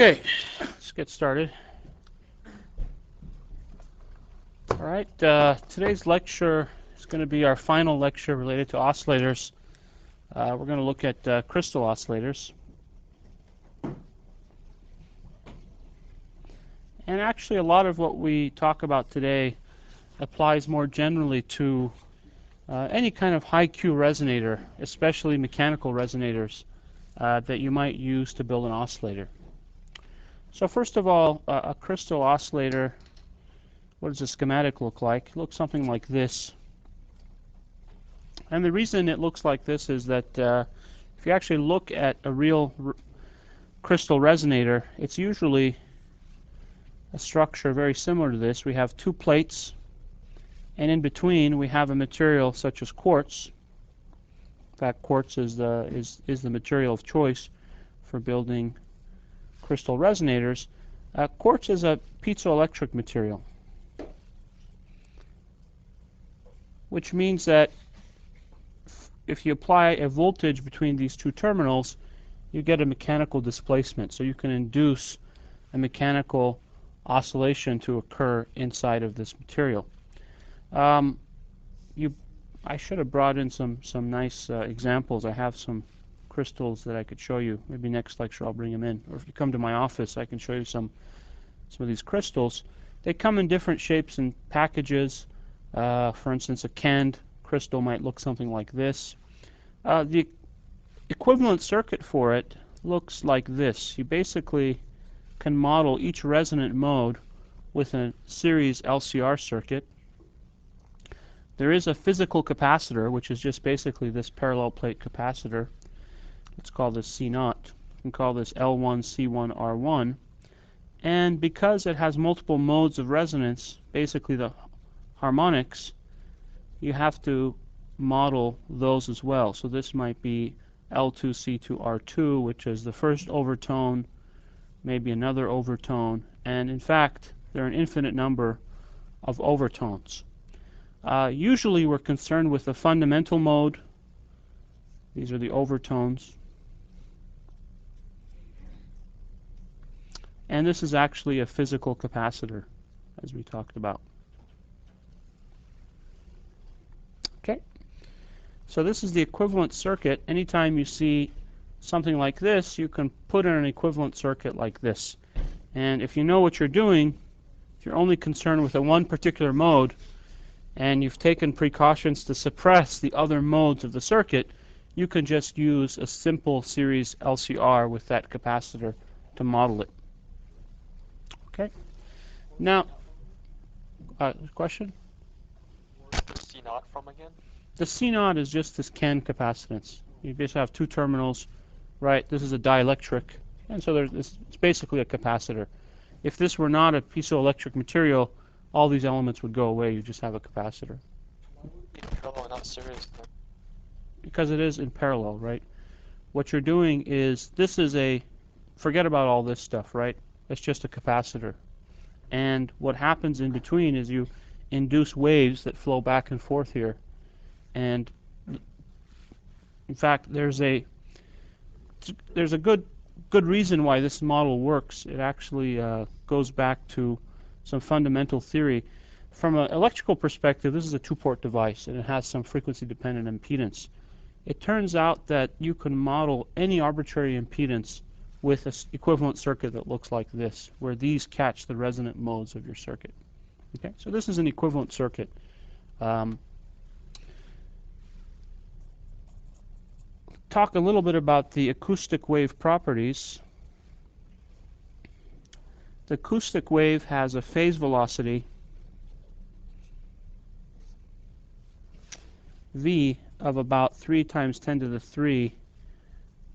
Okay, let's get started. All right, today's lecture is going to be our final lecture related to oscillators. We're going to look at crystal oscillators. And actually, a lot of what we talk about today applies more generally to any kind of high Q resonator, especially mechanical resonators that you might use to build an oscillator. So first of all, a crystal oscillator, what does the schematic look like? It looks something like this. And the reason it looks like this is that if you actually look at a real crystal resonator, it's usually a structure very similar to this. We have two plates, and in between we have a material such as quartz. In fact, quartz is the material of choice for building crystal resonators. Quartz is a piezoelectric material, which means that if you apply a voltage between these two terminals, you get a mechanical displacement. So you can induce a mechanical oscillation to occur inside of this material. I should have brought in some nice examples. I have some crystals that I could show you. Maybe next lecture I'll bring them in. Or if you come to my office, I can show you some of these crystals. They come in different shapes and packages. For instance, a canned crystal might look something like this. The equivalent circuit for it looks like this. You basically can model each resonant mode with a series LCR circuit. There is a physical capacitor, which is just basically this parallel plate capacitor. Let's call this C0. We can call this L1, C1, R1. And because it has multiple modes of resonance, basically the harmonics, you have to model those as well. So this might be L2, C2, R2, which is the first overtone, maybe another overtone, and in fact there are an infinite number of overtones. Usually we're concerned with the fundamental mode. These are the overtones. And this is actually a physical capacitor, as we talked about. Okay, so this is the equivalent circuit. Anytime you see something like this, you can put in an equivalent circuit like this. And if you know what you're doing, if you're only concerned with one particular mode, and you've taken precautions to suppress the other modes of the circuit, you can just use a simple series LCR with that capacitor to model it. Okay. Now, question? Where's the C0 from again? The C0 is just this CAN capacitance. You basically have two terminals, right? This is a dielectric, and so it's basically a capacitor. If this were not a piezoelectric material, all these elements would go away. You just have a capacitor. Why would it be parallel, not series then? Because it is in parallel, right? What you're doing is, forget about all this stuff, right? It's just a capacitor. And what happens in between is you induce waves that flow back and forth here. And in fact, there's a good reason why this model works. It actually goes back to some fundamental theory. From an electrical perspective, this is a two-port device, and it has some frequency-dependent impedance. It turns out that you can model any arbitrary impedance with an equivalent circuit that looks like this, where these catch the resonant modes of your circuit. Okay, so this is an equivalent circuit. Talk a little bit about the acoustic wave properties. The acoustic wave has a phase velocity v of about 3 times 10 to the 3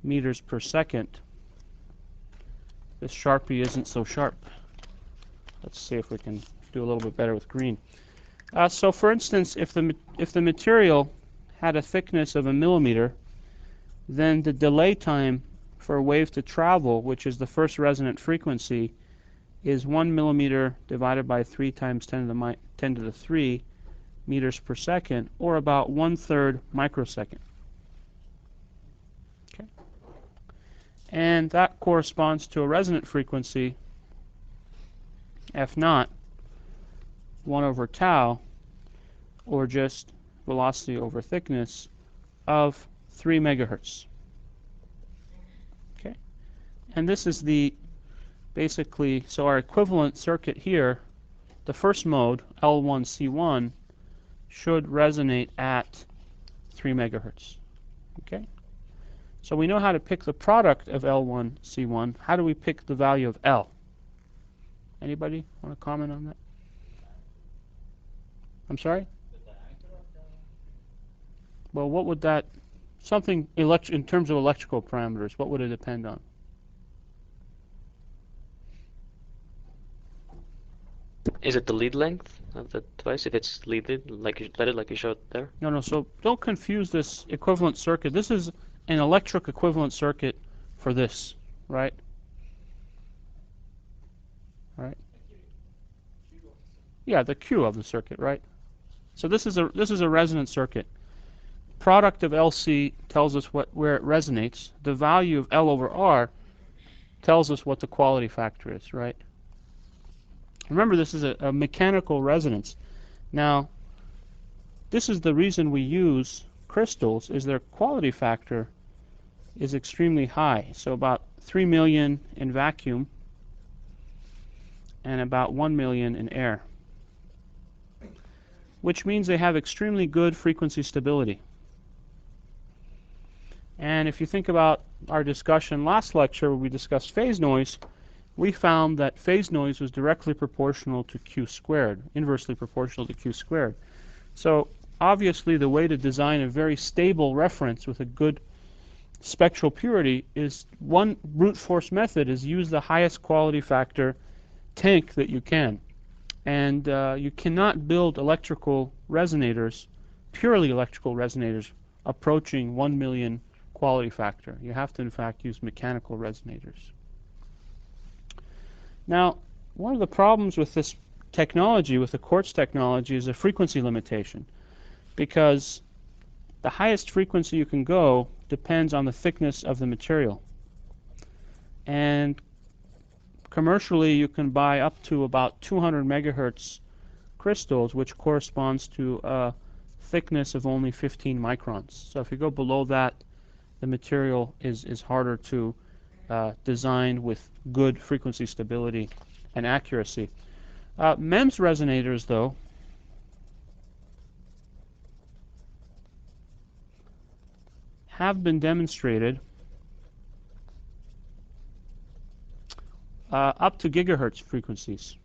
meters per second. This Sharpie isn't so sharp. Let's see if we can do a little bit better with green. So for instance, if the material had a thickness of 1 millimeter, then the delay time for a wave to travel, which is the first resonant frequency, is 1 millimeter divided by 3 times 10 to the 3 meters per second, or about 1/3 microsecond. Okay. and that corresponds to a resonant frequency f naught 1 over tau, or just velocity over thickness, of 3 megahertz. Okay, and this is the basically, so our equivalent circuit here, the first mode, L1C1, should resonate at 3 megahertz. Okay, so we know how to pick the product of L1C1. How do we pick the value of L? Anybody want to comment on that? I'm sorry? Well, what would that, something in terms of electrical parameters, what would it depend on? Is it the lead length of the device? If it's leaded, like you showed there? No, so don't confuse this equivalent circuit. This is an electric equivalent circuit for this, right? Right? Yeah, the Q of the circuit, right? So this is a resonant circuit. Product of LC tells us where it resonates. The value of L over R tells us what the quality factor is, right? Remember, this is a mechanical resonance. Now, this is the reason we use crystals, is their quality factor is extremely high. So about 3 million in vacuum and about 1 million in air, which means they have extremely good frequency stability. And if you think about our discussion last lecture where we discussed phase noise, we found that phase noise was directly proportional to Q squared, inversely proportional to Q squared. So obviously the way to design a very stable reference with a good spectral purity is, one brute force method is use the highest quality factor tank that you can. And you cannot build electrical resonators, purely electrical resonators, approaching 1 million quality factor. You have to in fact use mechanical resonators. Now, one of the problems with this technology, with the quartz technology, is a frequency limitation, because the highest frequency you can go depends on the thickness of the material. And commercially, you can buy up to about 200 megahertz crystals, which corresponds to a thickness of only 15 microns. So if you go below that, the material is harder to design with good frequency stability and accuracy. MEMS resonators, though, have been demonstrated up to gigahertz frequencies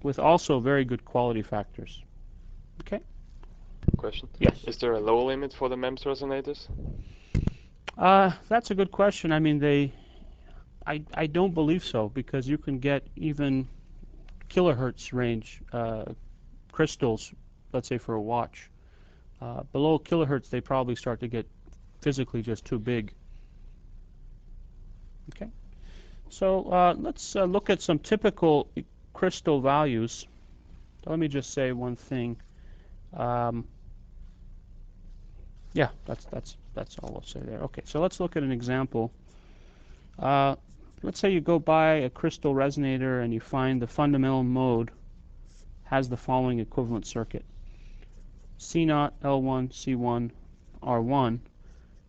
with also very good quality factors. Okay? Question. Yes. Is there a low limit for the MEMS resonators? That's a good question. I mean, I don't believe so, because you can get even kilohertz range crystals, let's say for a watch. Below kilohertz, they probably start to get physically just too big. Okay, so let's look at some typical crystal values. Let me just say one thing. Yeah, that's all I'll say there. Okay, so let's look at an example. Let's say you go buy a crystal resonator and you find the fundamental mode has the following equivalent circuit: C0, L1, C1, R1.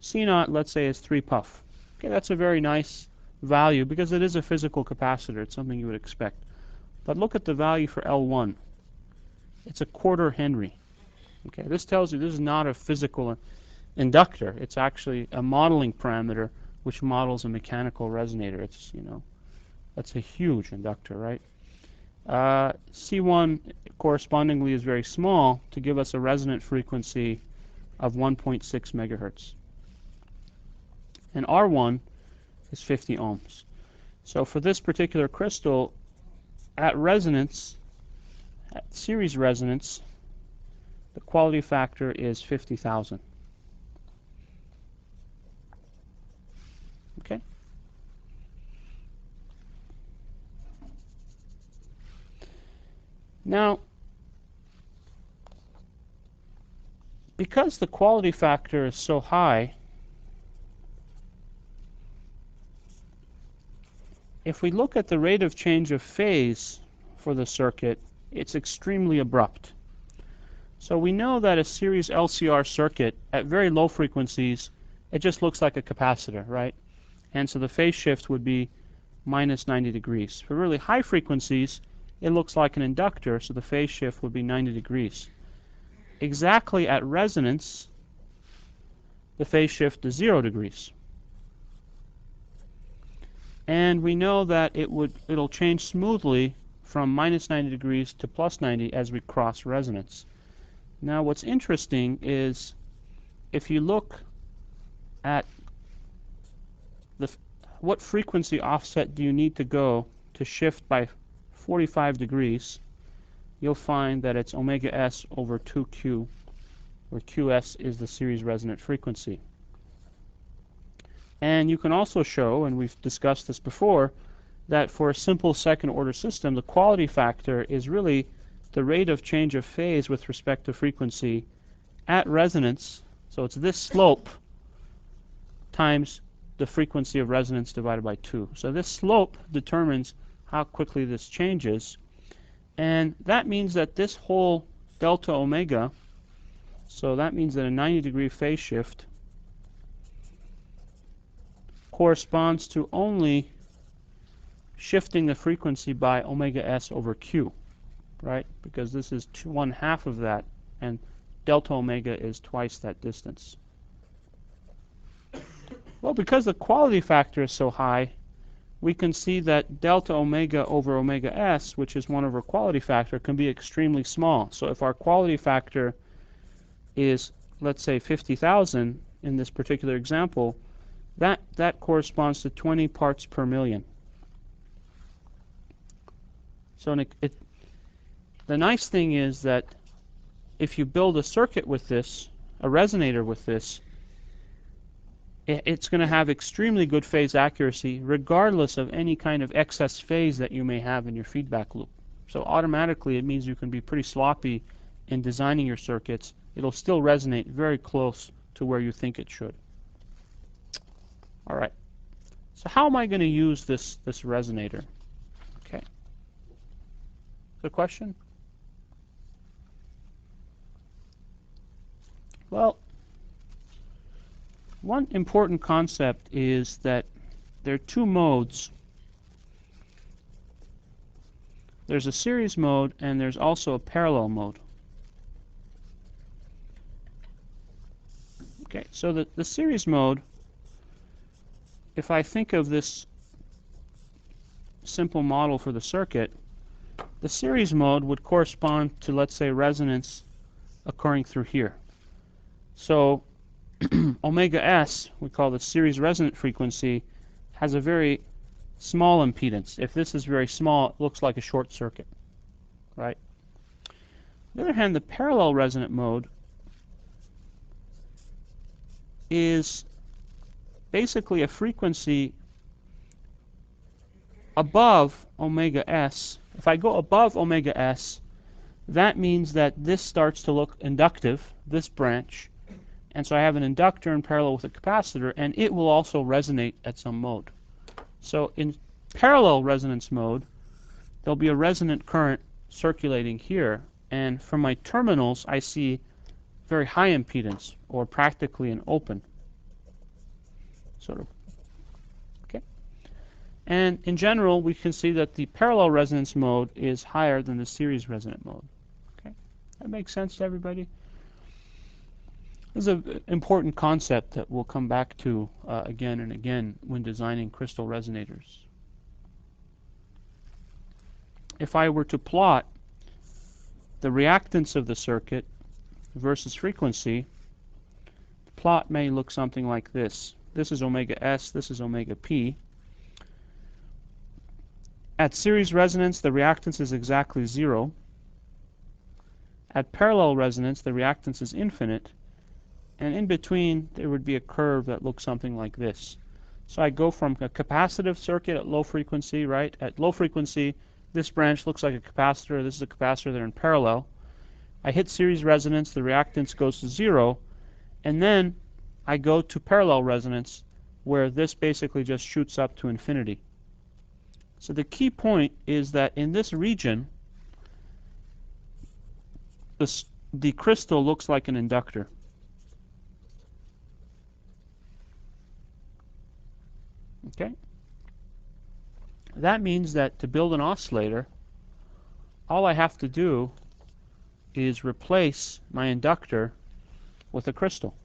C0, let's say, is 3 puff. Okay, that's a very nice value because it is a physical capacitor. It's something you would expect. But look at the value for L1. It's a 1/4 Henry. Okay, this tells you this is not a physical inductor. It's actually a modeling parameter which models a mechanical resonator. It's, that's a huge inductor, right? C1 correspondingly is very small to give us a resonant frequency of 1.6 megahertz. And R1 is 50 ohms. So for this particular crystal, at resonance, at series resonance, the quality factor is 50,000. Okay? Now, because the quality factor is so high, if we look at the rate of change of phase for the circuit, it's extremely abrupt. So we know that a series LCR circuit at very low frequencies, it just looks like a capacitor, right? And so the phase shift would be minus 90 degrees. For really high frequencies, it looks like an inductor, so the phase shift would be 90 degrees. Exactly at resonance, the phase shift is 0 degrees. And we know that it'll change smoothly from minus 90 degrees to plus 90 as we cross resonance. Now what's interesting is if you look at what frequency offset do you need to go to shift by 45 degrees, you'll find that it's omega s over 2q, where qs is the series resonant frequency. And you can also show, and we've discussed this before, that for a simple second order system, the quality factor is really the rate of change of phase with respect to frequency at resonance. So it's this slope times the frequency of resonance divided by 2. So this slope determines how quickly this changes. And that means that this whole delta omega, so that means that a 90-degree phase shift corresponds to only shifting the frequency by omega s over q, right? Because this is 1/2 of that, and delta omega is twice that distance. Well, because the quality factor is so high, we can see that delta omega over omega s, which is 1 over quality factor, can be extremely small. So if our quality factor is, let's say, 50,000 in this particular example, that corresponds to 20 parts per million. So the nice thing is that if you build a circuit with this, a resonator with this, it's going to have extremely good phase accuracy regardless of any kind of excess phase that you may have in your feedback loop. So automatically it means you can be pretty sloppy in designing your circuits. It'll still resonate very close to where you think it should. All right. So how am I going to use this resonator? Okay. The question? Well, one important concept is that there are two modes. There's a series mode and there's also a parallel mode. Okay, so the series mode, if I think of this simple model for the circuit, the series mode would correspond to, let's say, resonance occurring through here. So omega s, we call the series resonant frequency, has a very small impedance. If this is very small, it looks like a short circuit, right? On the other hand, the parallel resonant mode is basically a frequency above omega s. If I go above omega s, that means that this starts to look inductive, this branch, and so I have an inductor in parallel with a capacitor, and it will also resonate at some mode. So in parallel resonance mode, there'll be a resonant current circulating here, and from my terminals I see very high impedance, or practically an open. Sort of. Okay. And in general, we can see that the parallel resonance mode is higher than the series resonant mode. Okay. That makes sense to everybody? This is an important concept that we'll come back to again and again when designing crystal resonators. If I were to plot the reactance of the circuit versus frequency, the plot may look something like this. This is omega s, this is omega p. At series resonance, the reactance is exactly 0. At parallel resonance, the reactance is infinite. And in between, there would be a curve that looks something like this. So I go from a capacitive circuit at low frequency, right? At low frequency, this branch looks like a capacitor. This is a capacitor. They're in parallel. I hit series resonance, the reactance goes to 0, and then I go to parallel resonance, where this basically just shoots up to infinity. So the key point is that in this region, the crystal looks like an inductor. Okay? That means that to build an oscillator, all I have to do is replace my inductor with a crystal.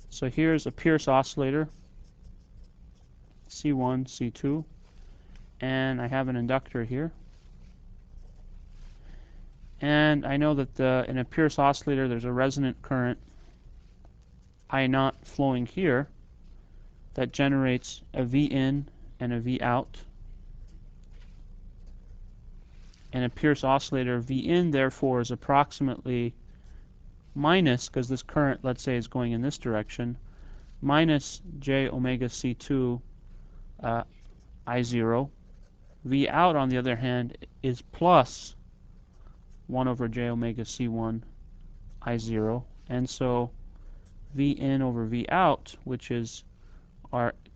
So here's a Pierce oscillator, C1, C2, and I have an inductor here. And I know that in a Pierce oscillator there's a resonant current I0 flowing here that generates a V in and a V out. And a Pierce oscillator V in therefore is approximately minus, because this current, let's say, is going in this direction, minus j omega C2 I0. V out, on the other hand, is plus 1 over j omega C1 I0. And so V in over V out, which is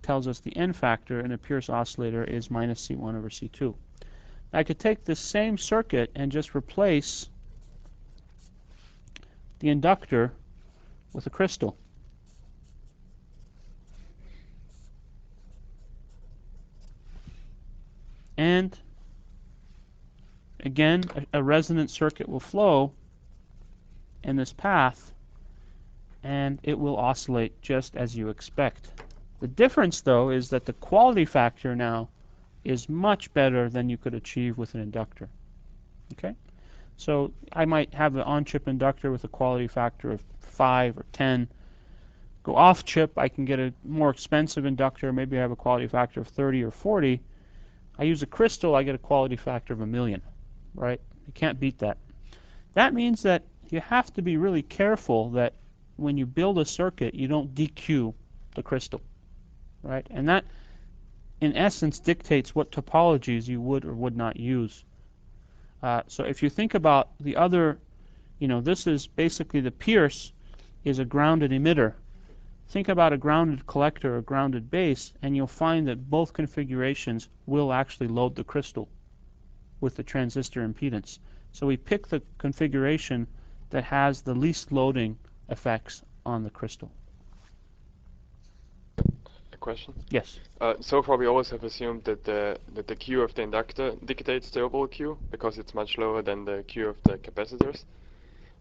tells us the n factor in a Pierce oscillator, is minus C1 over C2. I could take this same circuit and just replace the inductor with a crystal. And again, a resonant circuit will flow in this path, and it will oscillate just as you expect. The difference, though, is that the quality factor now is much better than you could achieve with an inductor. Okay? So I might have an on-chip inductor with a quality factor of 5 or 10. Go off-chip, I can get a more expensive inductor. Maybe I have a quality factor of 30 or 40. I use a crystal, I get a quality factor of 1,000,000. Right? You can't beat that. That means that you have to be really careful that when you build a circuit, you don't DQ the crystal. Right? And that, in essence, dictates what topologies you would or would not use. So if you think about the other, this is basically the Pierce is a grounded emitter. Think about a grounded collector or grounded base, and you'll find that both configurations will actually load the crystal with the transistor impedance. So we pick the configuration that has the least loading effects on the crystal. A question? Yes. So far we always have assumed that the Q of the inductor dictates the overall Q because it's much lower than the Q of the capacitors.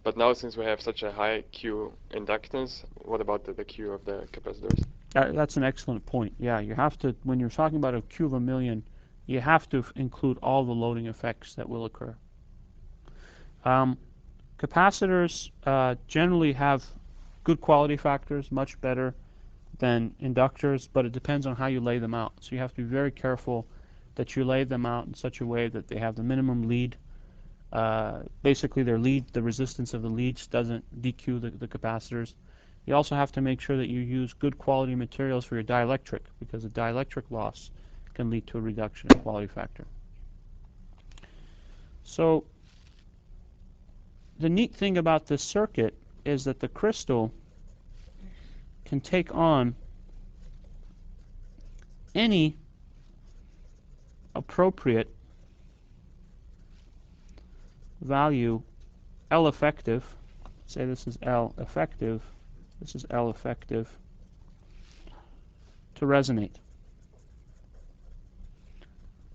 But now, since we have such a high Q inductance, what about the Q of the capacitors? That's an excellent point. Yeah, you have to, when you're talking about a Q of 1,000,000, you have to include all the loading effects that will occur. Capacitors generally have good quality factors, much better than inductors, but it depends on how you lay them out. So you have to be very careful that you lay them out in such a way that they have the minimum lead. Basically, the resistance of the leads doesn't DQ the capacitors. You also have to make sure that you use good quality materials for your dielectric, because the dielectric loss can lead to a reduction in quality factor. So the neat thing about this circuit is that the crystal can take on any appropriate value L effective. Say this is L effective, this is L effective, to resonate.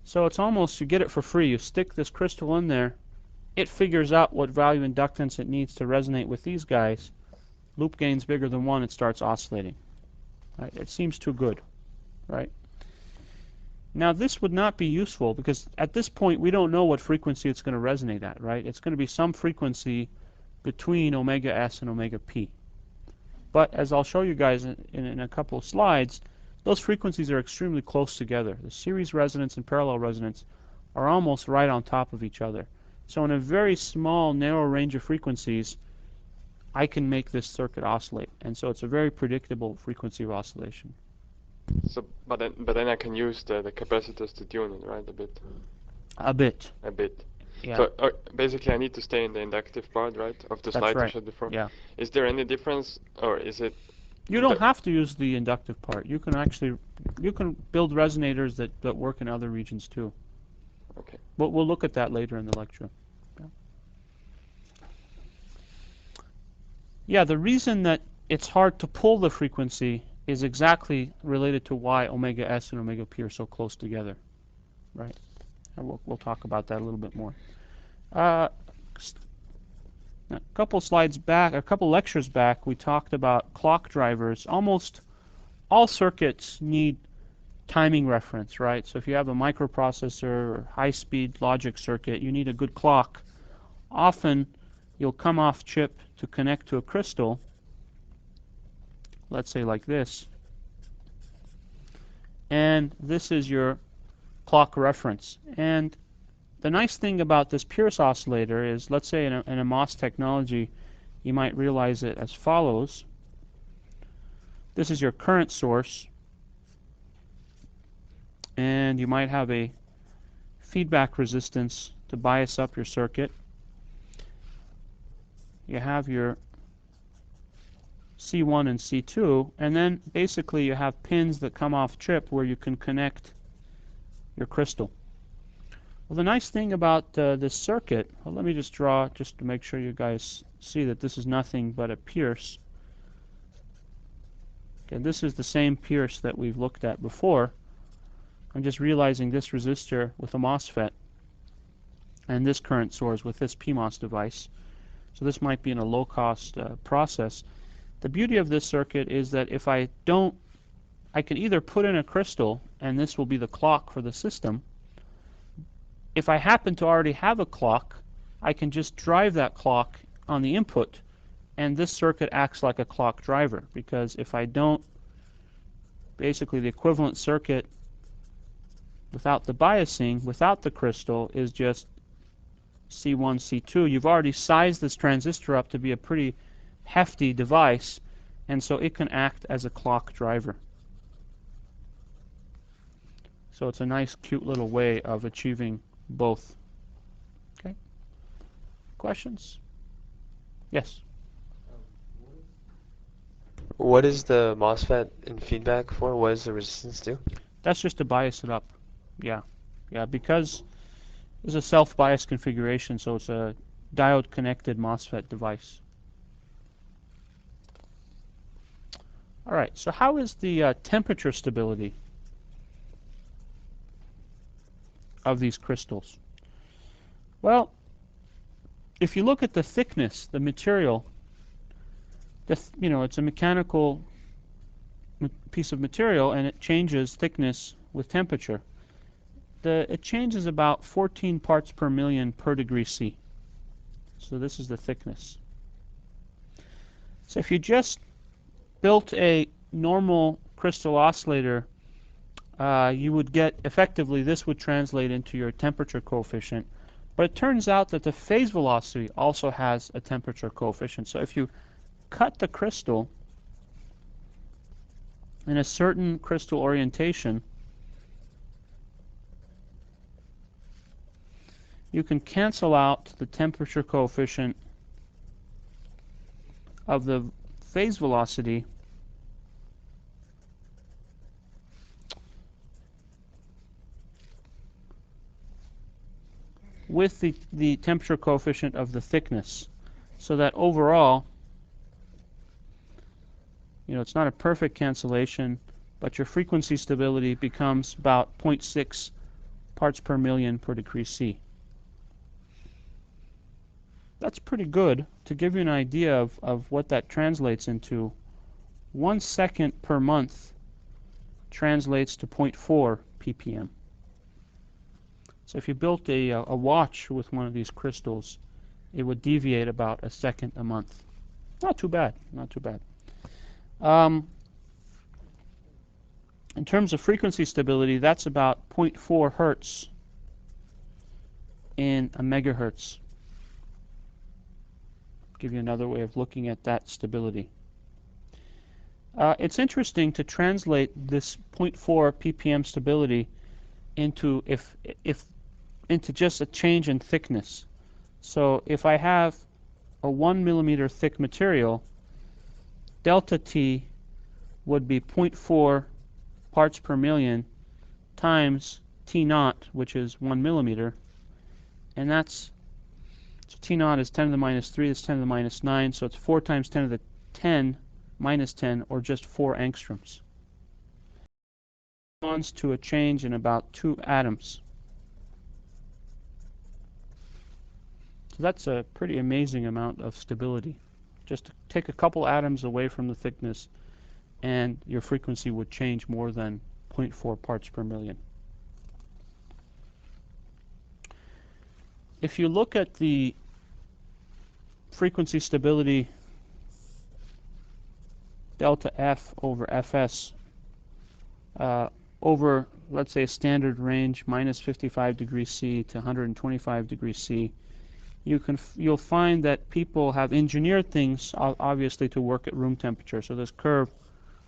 So it's almost, you get it for free. You stick this crystal in there, it figures out what value inductance it needs to resonate with these guys. Loop gain's bigger than 1, it starts oscillating. Right? It seems too good, right? Now this would not be useful because at this point we don't know what frequency it's going to resonate at, right? It's going to be some frequency between omega s and omega p. But as I'll show you guys in a couple of slides, those frequencies are extremely close together. The series resonance and parallel resonance are almost right on top of each other. So in a very small, narrow range of frequencies, I can make this circuit oscillate. And so it's a very predictable frequency of oscillation. So, but then I can use the capacitors to tune it, right? A bit. A bit. A bit. Yeah, So basically, I need to stay in the inductive part, right, of the that's slide you right. showed before. Yeah. Is there any difference, or is it? You don't have to use the inductive part. You can actually, you can build resonators that work in other regions too. Okay. But we'll look at that later in the lecture. Yeah, the reason that it's hard to pull the frequency is exactly related to why omega S and omega P are so close together, right? And we'll talk about that a little bit more. A couple slides back, a couple lectures back, we talked about clock drivers. Almost all circuits need timing reference, right? So if you have a microprocessor or high-speed logic circuit, you need a good clock. Often you'll come off chip to connect to a crystal, let's say like this, and this is your clock reference. And the nice thing about this Pierce oscillator is, let's say in a MOS technology, you might realize it as follows. This is your current source, and you might have a feedback resistance to bias up your circuit. You have your C1 and C2, and then basically you have pins that come off chip where you can connect your crystal. Well, the nice thing about this circuit, well, let me just draw just to make sure you guys see that this is nothing but a Pierce. Okay, this is the same Pierce that we've looked at before. I'm just realizing this resistor with a MOSFET and this current source with this PMOS device. So this might be in a low-cost process. The beauty of this circuit is that if I don't, I can either put in a crystal, and this will be the clock for the system. If I happen to already have a clock, I can just drive that clock on the input, and this circuit acts like a clock driver, because if I don't, basically the equivalent circuit without the biasing, without the crystal, is just C1, C2. You've already sized this transistor up to be a pretty hefty device, and so it can act as a clock driver. So it's a nice, cute little way of achieving both. Okay? Questions? Yes? What is the MOSFET in feedback for? What does the resistance do? That's just to bias it up. Yeah. Yeah, because it's a self-bias configuration, so it's a diode-connected MOSFET device. All right, so how is the temperature stability of these crystals? Well, if you look at the thickness, the material, it's a mechanical piece of material, and it changes thickness with temperature. It changes about 14 parts per million per degree C. So this is the thickness. So if you just built a normal crystal oscillator, you would get, effectively, this would translate into your temperature coefficient. But it turns out that the phase velocity also has a temperature coefficient. So if you cut the crystal in a certain crystal orientation, you can cancel out the temperature coefficient of the phase velocity with the temperature coefficient of the thickness, so that overall, it's not a perfect cancellation, but your frequency stability becomes about 0.6 parts per million per degree C. That's pretty good. To give you an idea of what that translates into, 1 second per month translates to 0.4 ppm. So if you built a watch with one of these crystals, it would deviate about a second a month. Not too bad, not too bad. In terms of frequency stability, that's about 0.4 hertz in a megahertz. Give you another way of looking at that stability. It's interesting to translate this 0.4 ppm stability into, if into just a change in thickness. So if I have a 1 millimeter thick material, delta T would be 0.4 parts per million times T naught, which is 1 millimeter, and that's, so T naught is 10 to the minus 3, that's 10 to the minus 9, so it's 4 times 10 to the 10 minus 10, or just 4 angstroms. Corresponds to a change in about 2 atoms. So that's a pretty amazing amount of stability. Just take a couple atoms away from the thickness, and your frequency would change more than 0.4 parts per million. If you look at the frequency stability delta F over Fs over, let's say, a standard range, minus 55 degrees C to 125 degrees C, you'll find that people have engineered things, obviously, to work at room temperature. So this curve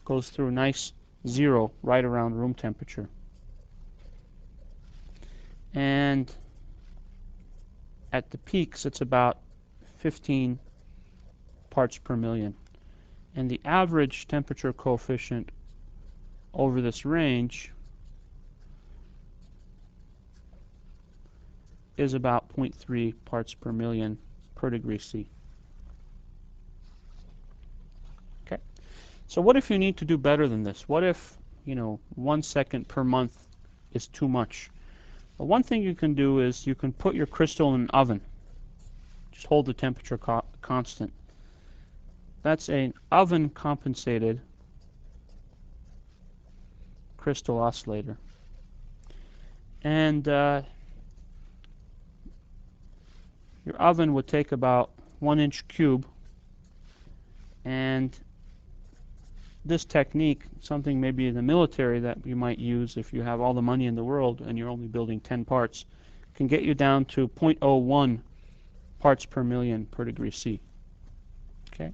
goes through a nice zero right around room temperature. And at the peaks, it's about 15 parts per million. And the average temperature coefficient over this range is about 0.3 parts per million per degree C. Okay. So what if you need to do better than this? What if, 1 second per month is too much? Well, one thing you can do is you can put your crystal in an oven. Just hold the temperature constant. That's an oven compensated crystal oscillator. And your oven would take about 1 inch cube, and this technique, something maybe in the military that you might use if you have all the money in the world and you're only building 10 parts, can get you down to 0.01 parts per million per degree C. Okay,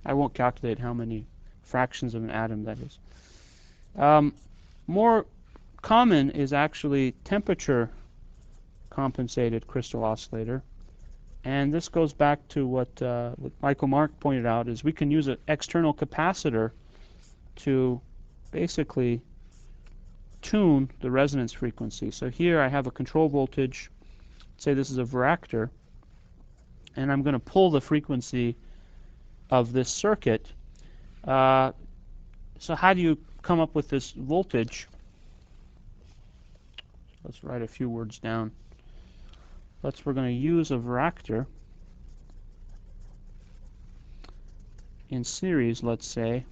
I won't calculate how many fractions of an atom that is. More common is actually temperature compensated crystal oscillator. And this goes back to what Michael Mark pointed out, is we can use an external capacitor to basically tune the resonance frequency. So here I have a control voltage, say this is a varactor, and I'm going to pull the frequency of this circuit. So how do you come up with this voltage? Let's write a few words down. We're going to use a varactor in series, let's say,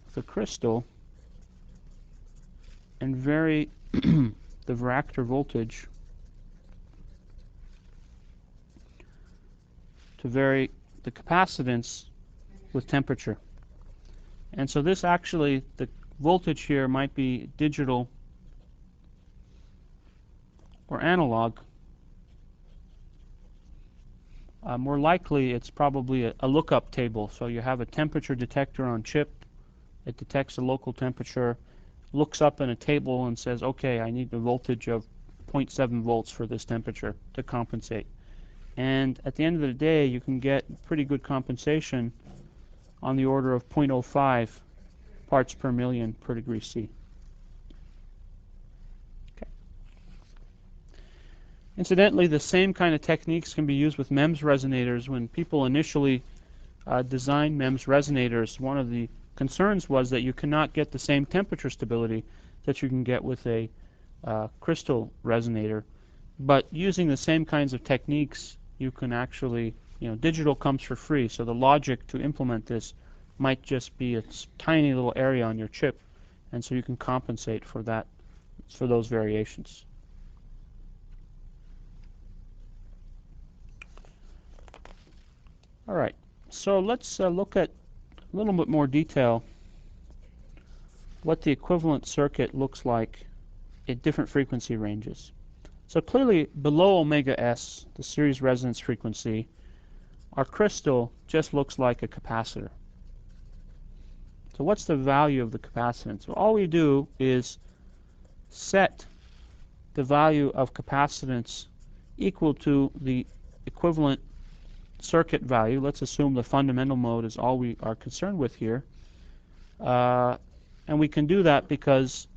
with a crystal, and vary the varactor voltage to vary the capacitance with temperature. And so this actually, the voltage here might be digital or analog. More likely it's probably a lookup table. So you have a temperature detector on chip. It detects a local temperature, looks up in a table and says, okay, I need a voltage of 0.7 volts for this temperature to compensate. And at the end of the day, you can get pretty good compensation on the order of 0.05 parts per million per degree C. Okay. Incidentally, the same kind of techniques can be used with MEMS resonators. When people initially designed MEMS resonators, one of the concerns was that you cannot get the same temperature stability that you can get with a crystal resonator. But using the same kinds of techniques, you can actually, digital comes for free, so the logic to implement this might just be a tiny little area on your chip, and so you can compensate for that, for those variations. All right, so let's look at a little bit more detail what the equivalent circuit looks like at different frequency ranges. So clearly below omega s, the series resonance frequency, our crystal just looks like a capacitor. So what's the value of the capacitance? Well, all we do is set the value of capacitance equal to the equivalent circuit value. Let's assume the fundamental mode is all we are concerned with here. And we can do that because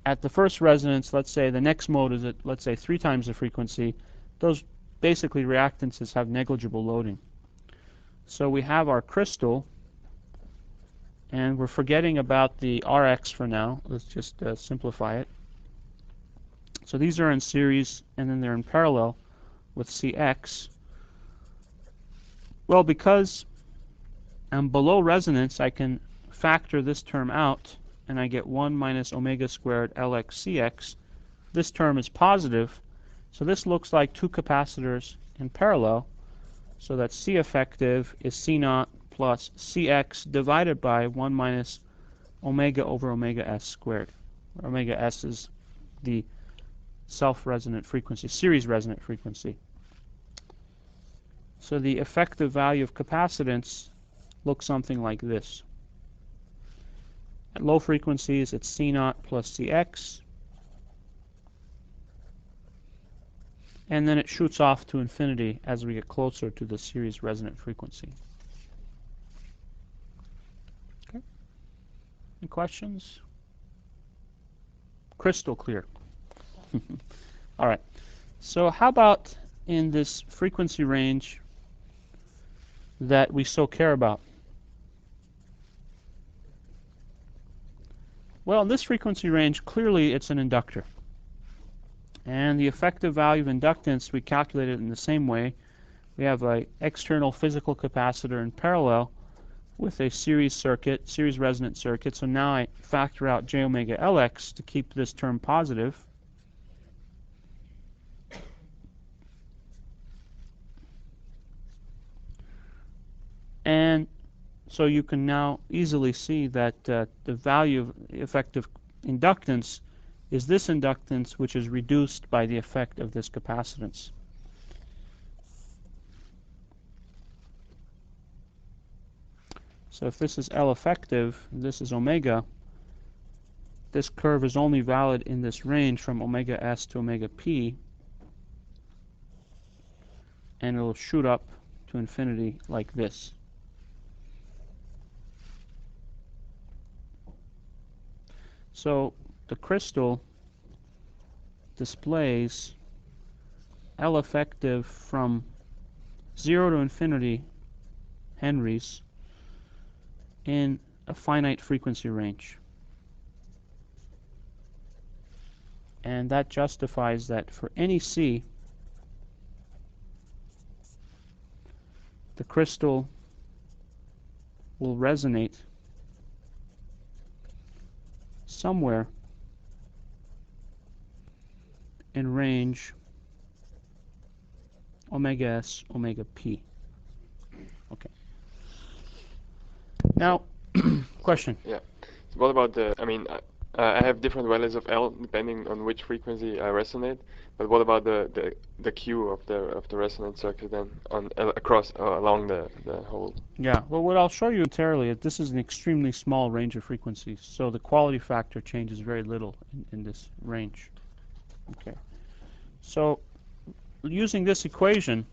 at the first resonance, let's say the next mode is at, let's say, 3 times the frequency. Those basically reactances have negligible loading. So we have our crystal, and we're forgetting about the Rx for now. Let's just simplify it. So these are in series, and then they're in parallel with Cx. Well, because I'm below resonance, I can factor this term out, and I get 1 minus omega squared Lx Cx. This term is positive, so this looks like 2 capacitors in parallel, so that C effective is C naught plus Cx divided by 1 minus omega over omega s squared. Omega s is the self-resonant frequency, series resonant frequency. So the effective value of capacitance looks something like this. At low frequencies, it's C naught plus Cx, and then it shoots off to infinity as we get closer to the series resonant frequency. Okay. Any questions? Crystal clear. All right. So how about in this frequency range that we so care about? Well, in this frequency range, clearly it's an inductor. And the effective value of inductance, we calculate it in the same way. We have an external physical capacitor in parallel with a series circuit, series resonant circuit. So now I factor out j omega Lx to keep this term positive. And so you can now easily see that the value of effective inductance is this inductance, which is reduced by the effect of this capacitance. So if this is L effective, and this is omega, this curve is only valid in this range from omega s to omega p, and it will shoot up to infinity like this. So the crystal displays L effective from 0 to infinity henries in a finite frequency range. And that justifies that for any C, the crystal will resonate somewhere in range omega s, omega p. Okay. Now, question. Yeah. So what about the? I mean, I have different values of L depending on which frequency I resonate. But what about the Q of the resonance circuit then on across along the whole? Yeah. Well, what I'll show you entirely is this is an extremely small range of frequencies, so the quality factor changes very little in this range. Okay. So, using this equation,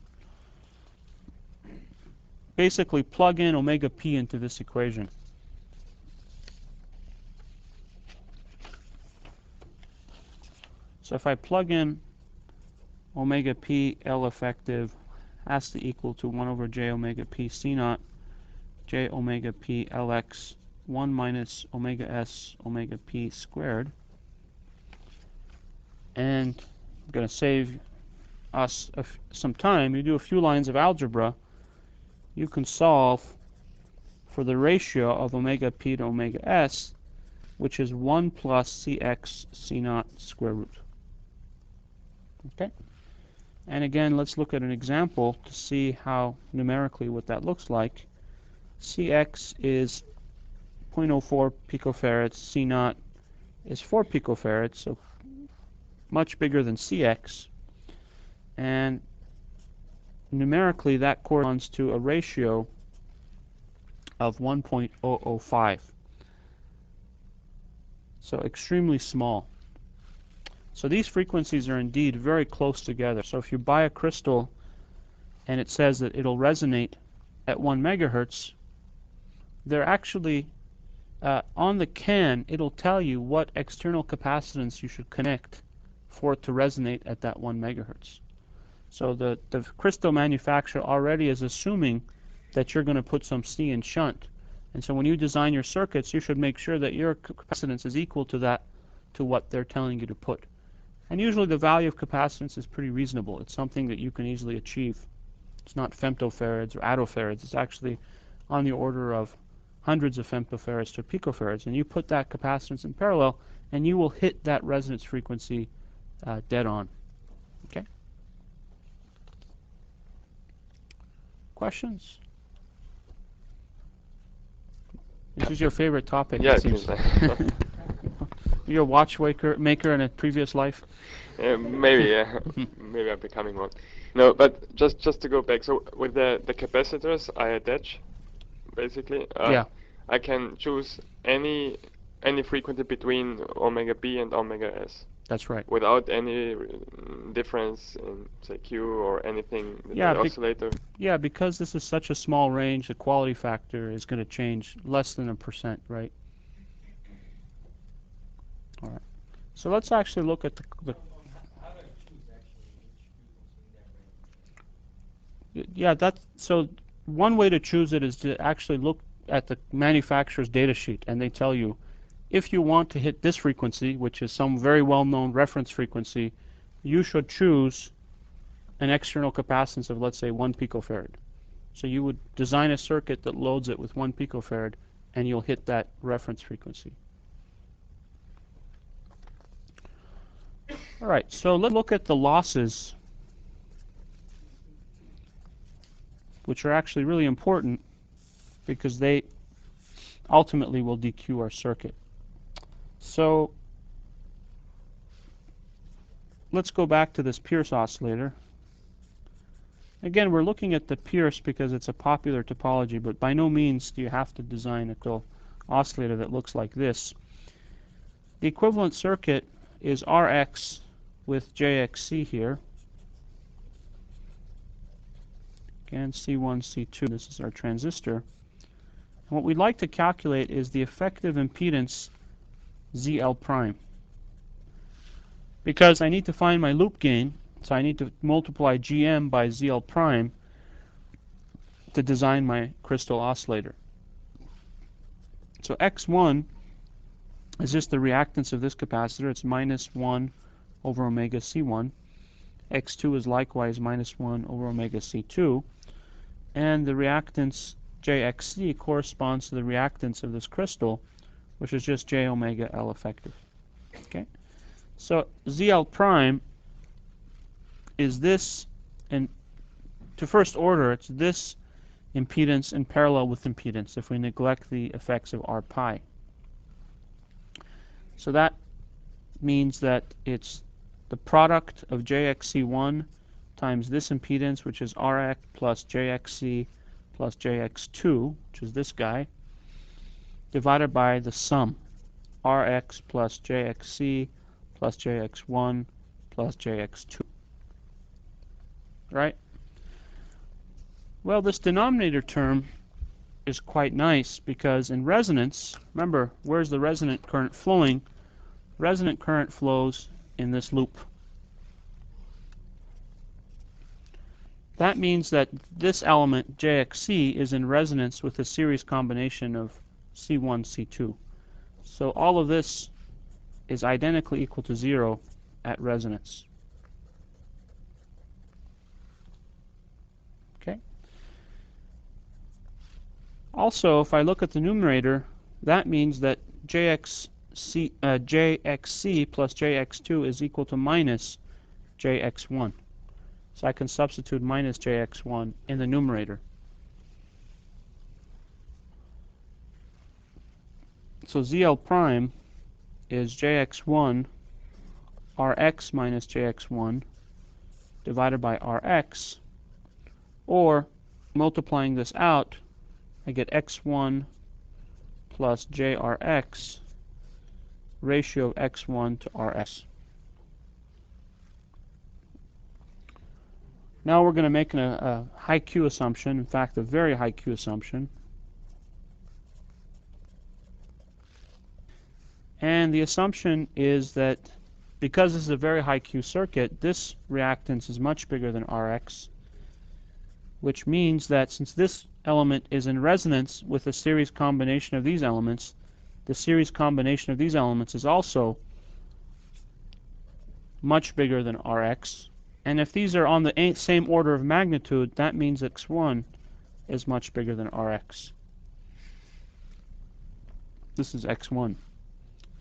basically plug in omega p into this equation. So if I plug in omega p L effective has to equal to 1 over j omega p C naught j omega p Lx 1 minus omega s omega p squared. And I'm going to save us some time. You do a few lines of algebra, you can solve for the ratio of omega p to omega s, which is 1 plus Cx C naught square root. Okay? And again, let's look at an example to see how numerically what that looks like. Cx is 0.04 picofarads, C naught is 4 picofarads, so much bigger than Cx. And numerically that corresponds to a ratio of 1.005. So extremely small. So these frequencies are indeed very close together. So if you buy a crystal and it says that it'll resonate at 1 megahertz, they're actually on the can, it'll tell you what external capacitance you should connect for it to resonate at that 1 megahertz. So the crystal manufacturer already is assuming that you're going to put some C in shunt. And so when you design your circuits, you should make sure that your capacitance is equal to that, to what they're telling you to put. And usually the value of capacitance is pretty reasonable. It's something that you can easily achieve. It's not femtofarads or attofarads. It's actually on the order of hundreds of femtofarads to picofarads. And you put that capacitance in parallel, and you will hit that resonance frequency dead on. Okay? Questions? This is your favorite topic, Yeah, it seems. You're a watch maker in a previous life? Maybe, yeah. Maybe I'm becoming one. No, but just to go back, so with the capacitors I attach, basically, Yeah. I can choose any frequency between omega B and omega S. That's right. Without any difference in, say, Q or anything with Yeah, the oscillator. Yeah, because this is such a small range, the quality factor is going to change less than 1%, right? All right. So let's actually look at the yeah, so one way to choose it is to actually look at the manufacturer's data sheet, and they tell you if you want to hit this frequency, which is some very well-known reference frequency, you should choose an external capacitance of, let's say, 1 picofarad. So you would design a circuit that loads it with 1 picofarad, and you'll hit that reference frequency. All right, so let's look at the losses, which are actually really important because they ultimately will DQ our circuit. So let's go back to this Pierce oscillator. Again, we're looking at the Pierce because it's a popular topology, but by no means do you have to design a oscillator that looks like this. The equivalent circuit is Rx with JXC here. Again, C1, C2, this is our transistor. And what we'd like to calculate is the effective impedance ZL prime. Because I need to find my loop gain, so I need to multiply GM by ZL prime to design my crystal oscillator. So X1 is just the reactance of this capacitor. It's minus 1 over omega C1. X2 is likewise minus 1 over omega C2. And the reactance JXC corresponds to the reactance of this crystal, which is just J omega L effective. Okay? So ZL prime is this, and to first order, it's this impedance in parallel with impedance if we neglect the effects of R pi. So that means that it's the product of JXC1 times this impedance, which is Rx plus JXC plus JX2, which is this guy, divided by the sum, Rx plus JXC plus JX1 plus JX2. Right? Well, this denominator term is quite nice because in resonance, remember, where's the resonant current flowing? Resonant current flows in this loop. That means that this element, JXC, is in resonance with a series combination of C1, C2. So all of this is identically equal to 0 at resonance. Okay. Also, if I look at the numerator, that means that JXC plus JX2 is equal to minus JX1. So I can substitute minus JX1 in the numerator. So ZL prime is JX1 Rx minus JX1 divided by Rx, or multiplying this out, I get X1 plus JRX ratio of X1 to Rs. Now we're going to make a high Q assumption, in fact a very high Q assumption. And the assumption is that because this is a very high Q circuit, this reactance is much bigger than Rx, which means that since this element is in resonance with a series combination of these elements, the series combination of these elements is also much bigger than Rx. And if these are on the same order of magnitude, that means X1 is much bigger than Rx. This is X1.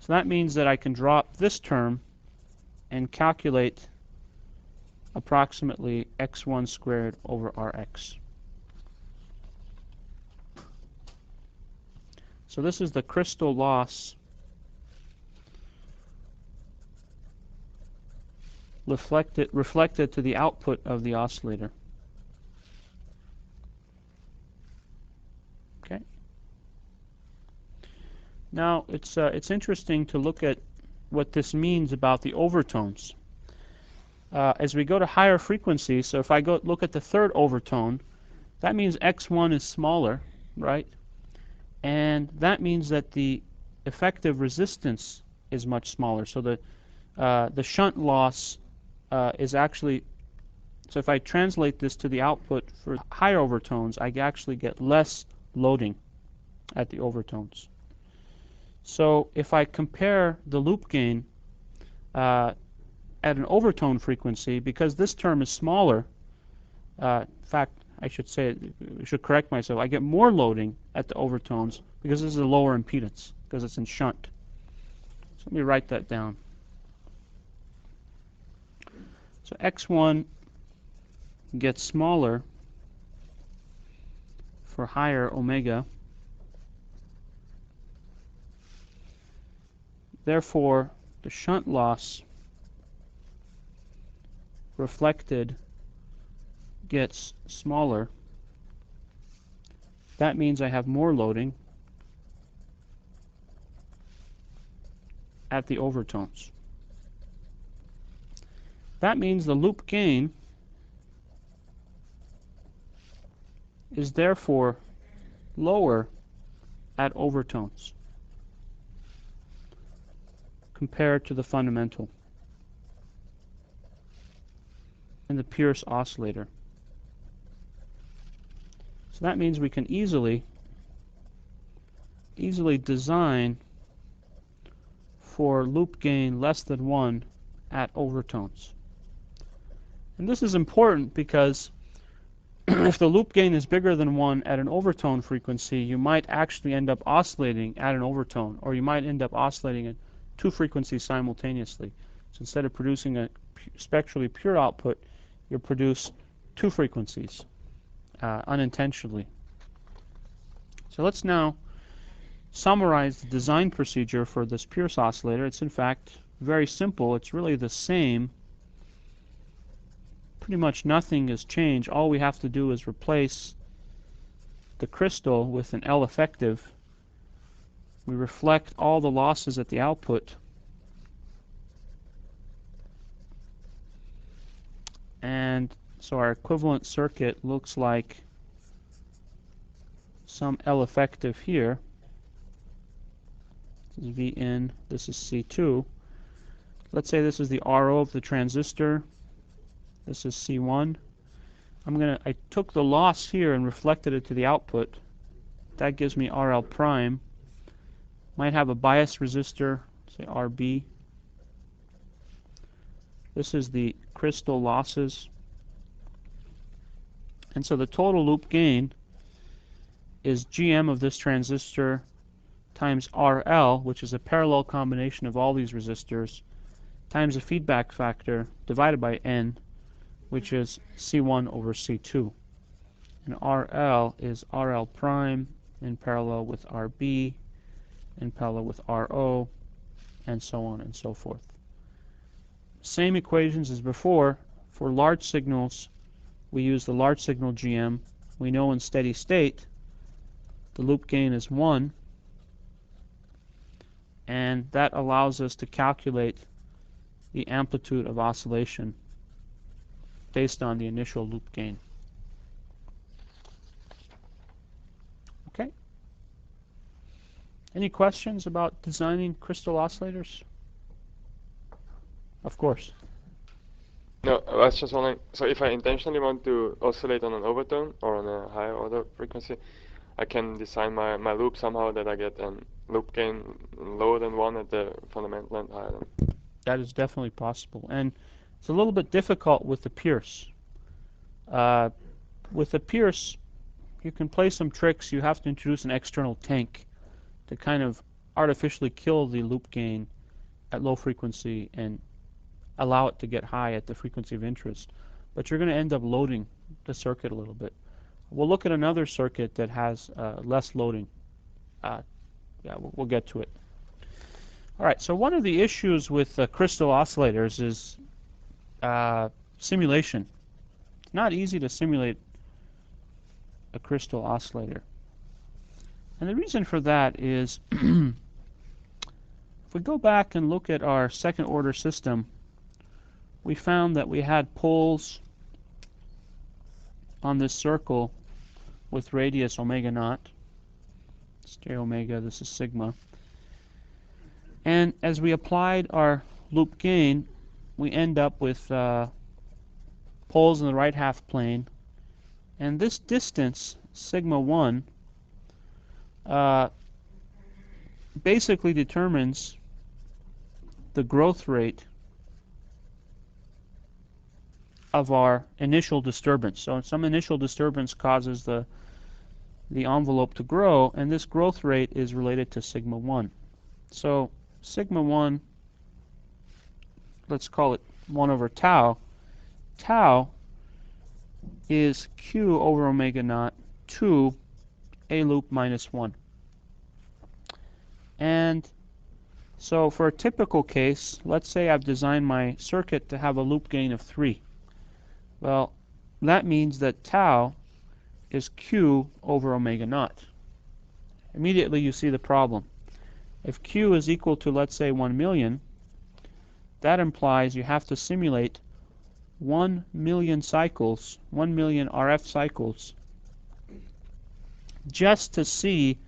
So that means that I can drop this term and calculate approximately X1 squared over Rx. So this is the crystal loss reflected to the output of the oscillator. Okay. Now it's interesting to look at what this means about the overtones. As we go to higher frequencies, so if I go look at the third overtone, that means X1 is smaller, right? And that means that the effective resistance is much smaller. So the shunt loss is actually, so if I translate this to the output for higher overtones, I actually get less loading at the overtones. So if I compare the loop gain at an overtone frequency, because this term is smaller, in fact, I should correct myself, I get more loading at the overtones because this is a lower impedance, because it's in shunt. So let me write that down. So X1 gets smaller for higher omega. Therefore, the shunt loss reflected gets smaller. That means I have more loading at the overtones. That means the loop gain is therefore lower at overtones compared to the fundamental and the Pierce oscillator. So that means we can easily design for loop gain less than 1 at overtones. And this is important because if the loop gain is bigger than 1 at an overtone frequency, you might actually end up oscillating at an overtone, or you might end up oscillating at 2 frequencies simultaneously. So instead of producing a spectrally pure output, you produce 2 frequencies unintentionally. So let's now summarize the design procedure for this Pierce oscillator. It's in fact very simple. It's really the same. Pretty much nothing has changed. All we have to do is replace the crystal with an L effective. We reflect all the losses at the output, and so our equivalent circuit looks like some L effective here. This is Vin, this is C2. Let's say this is the RO of the transistor. This is C1. I took the loss here and reflected it to the output. That gives me RL prime. Might have a bias resistor, say RB. This is the crystal losses. And so the total loop gain is GM of this transistor times RL, which is a parallel combination of all these resistors, times a feedback factor divided by N, which is C1 over C2. And RL is RL prime in parallel with RB, in parallel with RO, and so on and so forth. Same equations as before. For large signals, we use the large signal GM. We know in steady state the loop gain is 1, and that allows us to calculate the amplitude of oscillation based on the initial loop gain. Okay. Any questions about designing crystal oscillators? Of course. No, I was just wondering, so if I intentionally want to oscillate on an overtone or on a higher order frequency, I can design my loop somehow that I get a loop gain lower than 1 at the fundamental and higher than. That is definitely possible. And it's a little bit difficult with the Pierce. With the Pierce, you can play some tricks. You have to introduce an external tank to kind of artificially kill the loop gain at low frequency and allow it to get high at the frequency of interest. But you're going to end up loading the circuit a little bit. We'll look at another circuit that has less loading. Yeah, we'll get to it. All right, so one of the issues with crystal oscillators is simulation. It's not easy to simulate a crystal oscillator. And the reason for that is if we go back and look at our second order system, we found that we had poles on this circle with radius omega naught. Stay omega, this is sigma. And as we applied our loop gain, we end up with poles in the right half plane. And this distance, sigma 1, basically determines the growth rate of our initial disturbance. So some initial disturbance causes the envelope to grow, and this growth rate is related to sigma 1. So sigma 1, let's call it 1 over tau. Tau is q over omega naught 2 a loop minus 1. And so for a typical case, let's say I've designed my circuit to have a loop gain of 3. Well, that means that tau is q over omega naught. Immediately you see the problem. If q is equal to, let's say, 1 million, that implies you have to simulate 1 million cycles, 1 million RF cycles, just to see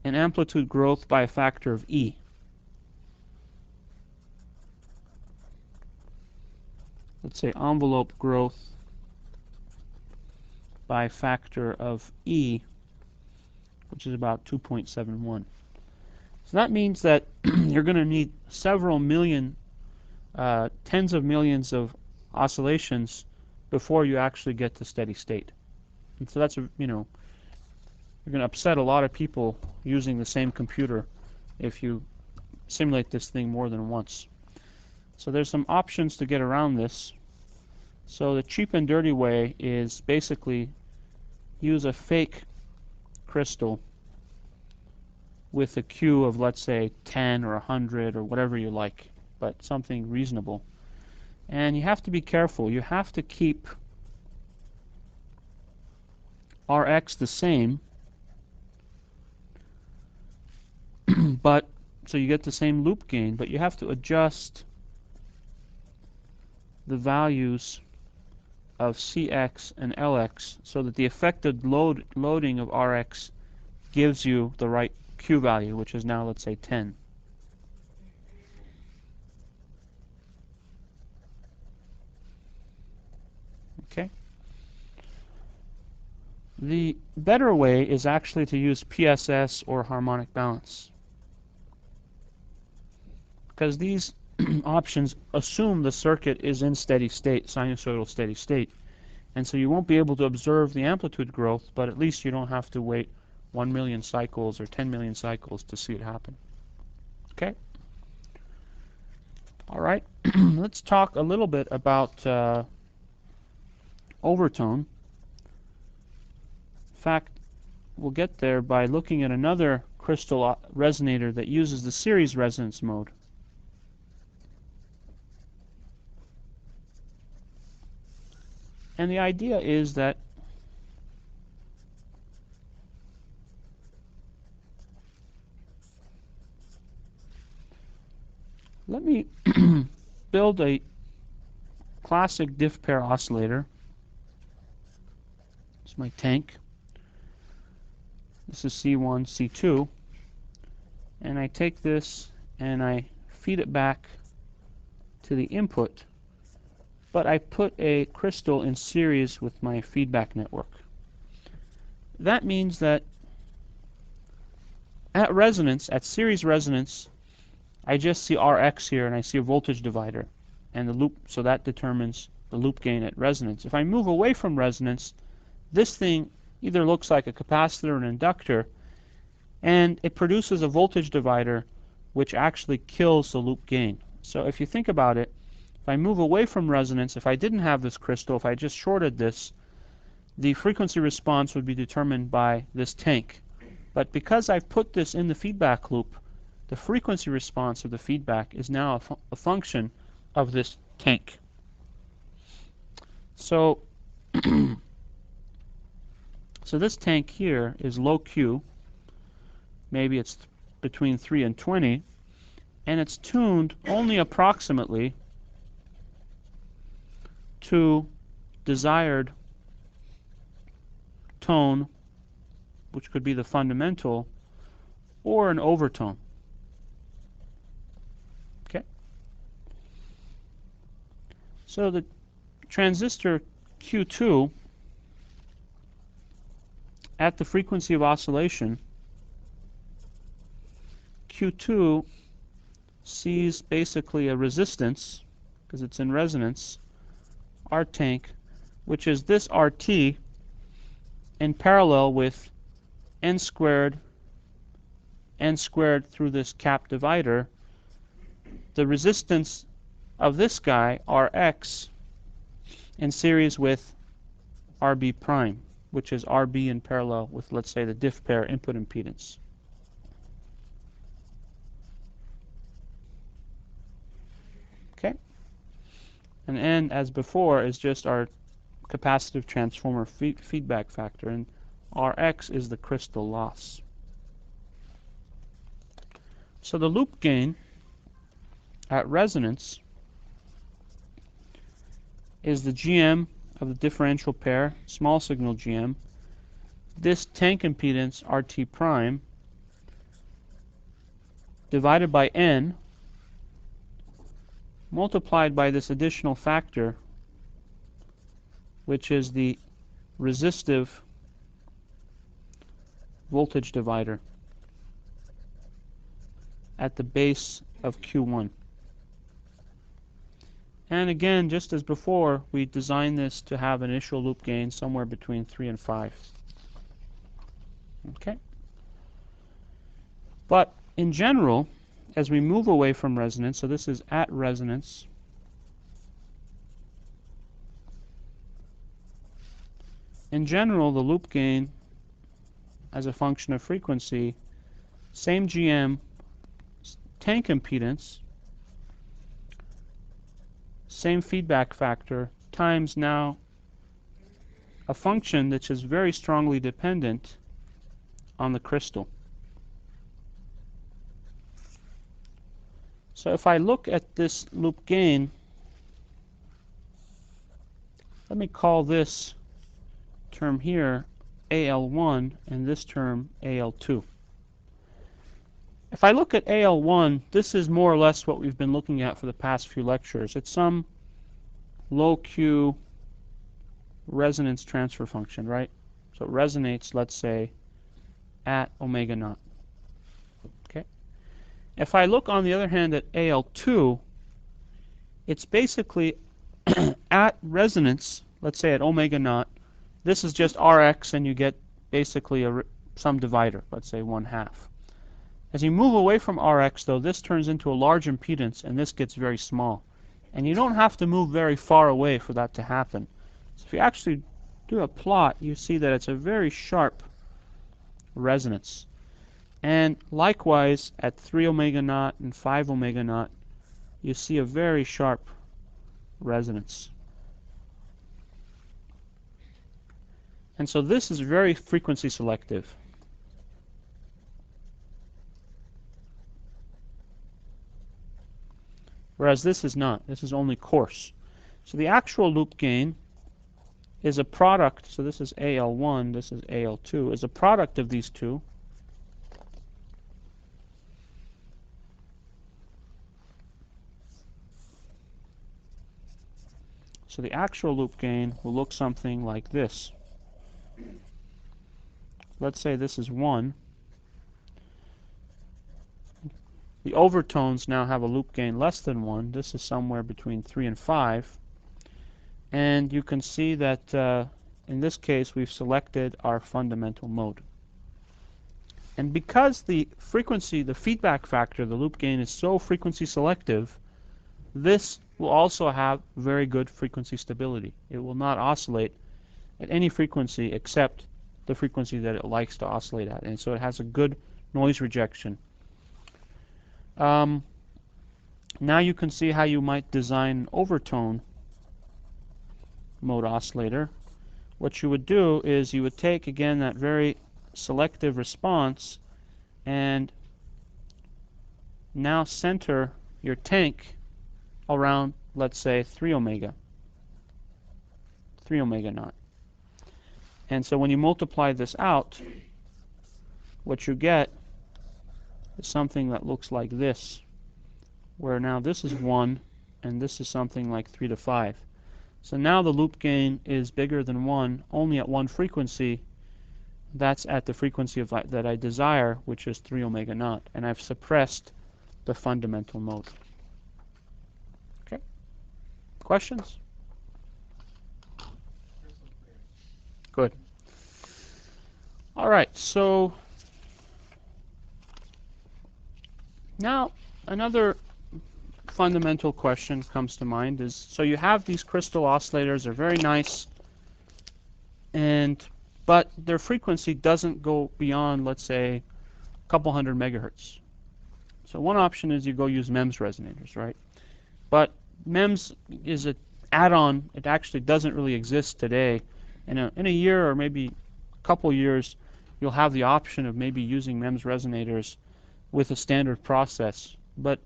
an amplitude growth by a factor of e. Let's say envelope growth by a factor of e, which is about 2.71. So that means that you're going to need several million, tens of millions of oscillations before you actually get to steady state. And so that's, you're going to upset a lot of people using the same computer if you simulate this thing more than once. So there's some options to get around this. So the cheap and dirty way is basically use a fake crystal with a Q of, let's say, 10 or 100 or whatever you like, but something reasonable. And you have to be careful. You have to keep Rx the same, but so you get the same loop gain, but you have to adjust the values of Cx and Lx so that the effective loading of Rx gives you the right Q value, which is now, let's say, 10. Okay. The better way is actually to use PSS or harmonic balance, because these options assume the circuit is in steady state, sinusoidal steady state. And so you won't be able to observe the amplitude growth, but at least you don't have to wait 1 million cycles or 10 million cycles to see it happen. Okay? All right. Let's talk a little bit about overtone. In fact, we'll get there by looking at another crystal resonator that uses the series resonance mode. And the idea is that let me build a classic diff pair oscillator. It's my tank. This is C1, C2. And I take this and I feed it back to the input, but I put a crystal in series with my feedback network. That means that at resonance, at series resonance, I just see Rx here and I see a voltage divider and the loop, so that determines the loop gain at resonance. If I move away from resonance, this thing either looks like a capacitor or an inductor, and it produces a voltage divider which actually kills the loop gain. So if you think about it, if I move away from resonance, if I didn't have this crystal, if I just shorted this, the frequency response would be determined by this tank. But because I've put this in the feedback loop, the frequency response of the feedback is now a function of this tank. So, so this tank here is low Q. Maybe it's between 3 and 20. And it's tuned only approximately to desired tone, which could be the fundamental, or an overtone. Okay? So the transistor Q2 at the frequency of oscillation, Q2 sees basically a resistance, because it's in resonance, R tank, which is this RT in parallel with N squared through this cap divider. The resistance of this guy, Rx, in series with RB prime, which is RB in parallel with, let's say, the diff pair input impedance. Okay? And N, as before, is just our capacitive transformer feedback factor, and Rx is the crystal loss. So the loop gain at resonance is the GM of the differential pair, small signal GM, this tank impedance RT prime divided by N multiplied by this additional factor, which is the resistive voltage divider at the base of Q1. And again, just as before, we designed this to have an initial loop gain somewhere between 3 and 5. Okay? But in general, as we move away from resonance, so this is at resonance, in general, the loop gain as a function of frequency, same GM, tank impedance, same feedback factor, times now a function that is very strongly dependent on the crystal. So if I look at this loop gain, let me call this term here AL1 and this term AL2. If I look at AL1, this is more or less what we've been looking at for the past few lectures. It's some low Q resonance transfer function, right? So it resonates, let's say, at omega naught. Okay. If I look, on the other hand, at AL2, it's basically at resonance, let's say at omega naught. This is just Rx, and you get basically some divider, let's say 1/2. As you move away from Rx, though, this turns into a large impedance, and this gets very small. And you don't have to move very far away for that to happen. So if you actually do a plot, you see that it's a very sharp resonance. And likewise, at 3 omega naught and 5 omega naught, you see a very sharp resonance. And so this is very frequency selective. Whereas this is not. This is only coarse. So the actual loop gain is a product, so this is AL1, this is AL2, is a product of these two. So the actual loop gain will look something like this. Let's say this is 1. The overtones now have a loop gain less than 1. This is somewhere between 3 and 5. And you can see that in this case we've selected our fundamental mode. And because the frequency, the feedback factor, the loop gain is so frequency selective, this will also have very good frequency stability. It will not oscillate at any frequency except the frequency that it likes to oscillate at. And so it has a good noise rejection. Now you can see how you might design an overtone mode oscillator. What you would do is you would take, again, that very selective response and now center your tank around, let's say, 3 omega naught. And so when you multiply this out, what you get is something that looks like this, where now this is 1 and this is something like 3 to 5. So now the loop gain is bigger than 1 only at one frequency. That's at the frequency of that I desire, which is 3 omega naught, and I've suppressed the fundamental mode. Okay? Questions? Good. All right, so now another fundamental question comes to mind is, so you have these crystal oscillators, they're very nice, but their frequency doesn't go beyond, let's say, a couple hundred megahertz. So one option is you go use MEMS resonators, right? But MEMS is an add-on. It actually doesn't really exist today. In a year or maybe a couple years, you'll have the option of maybe using MEMS resonators with a standard process. But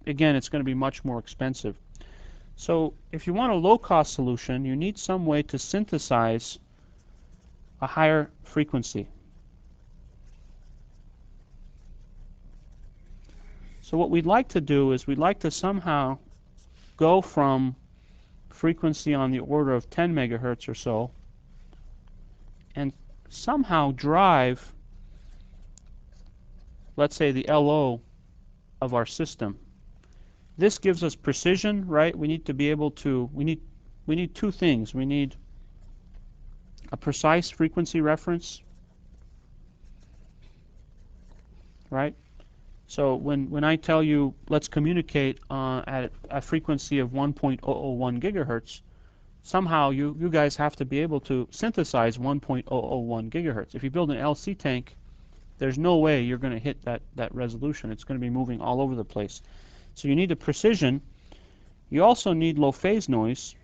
again, it's going to be much more expensive. So if you want a low-cost solution, you need some way to synthesize a higher frequency. So what we'd like to do is we'd like to somehow go from frequency on the order of 10 megahertz or so and somehow drive, let's say, the LO of our system. This gives us precision, right? We need to be able to, we need two things. We need a precise frequency reference, right? So when I tell you let's communicate at a frequency of 1.001 gigahertz, somehow you guys have to be able to synthesize 1.001 gigahertz. If you build an LC tank, there's no way you're going to hit that resolution. It's going to be moving all over the place. So you need a precision. You also need low phase noise,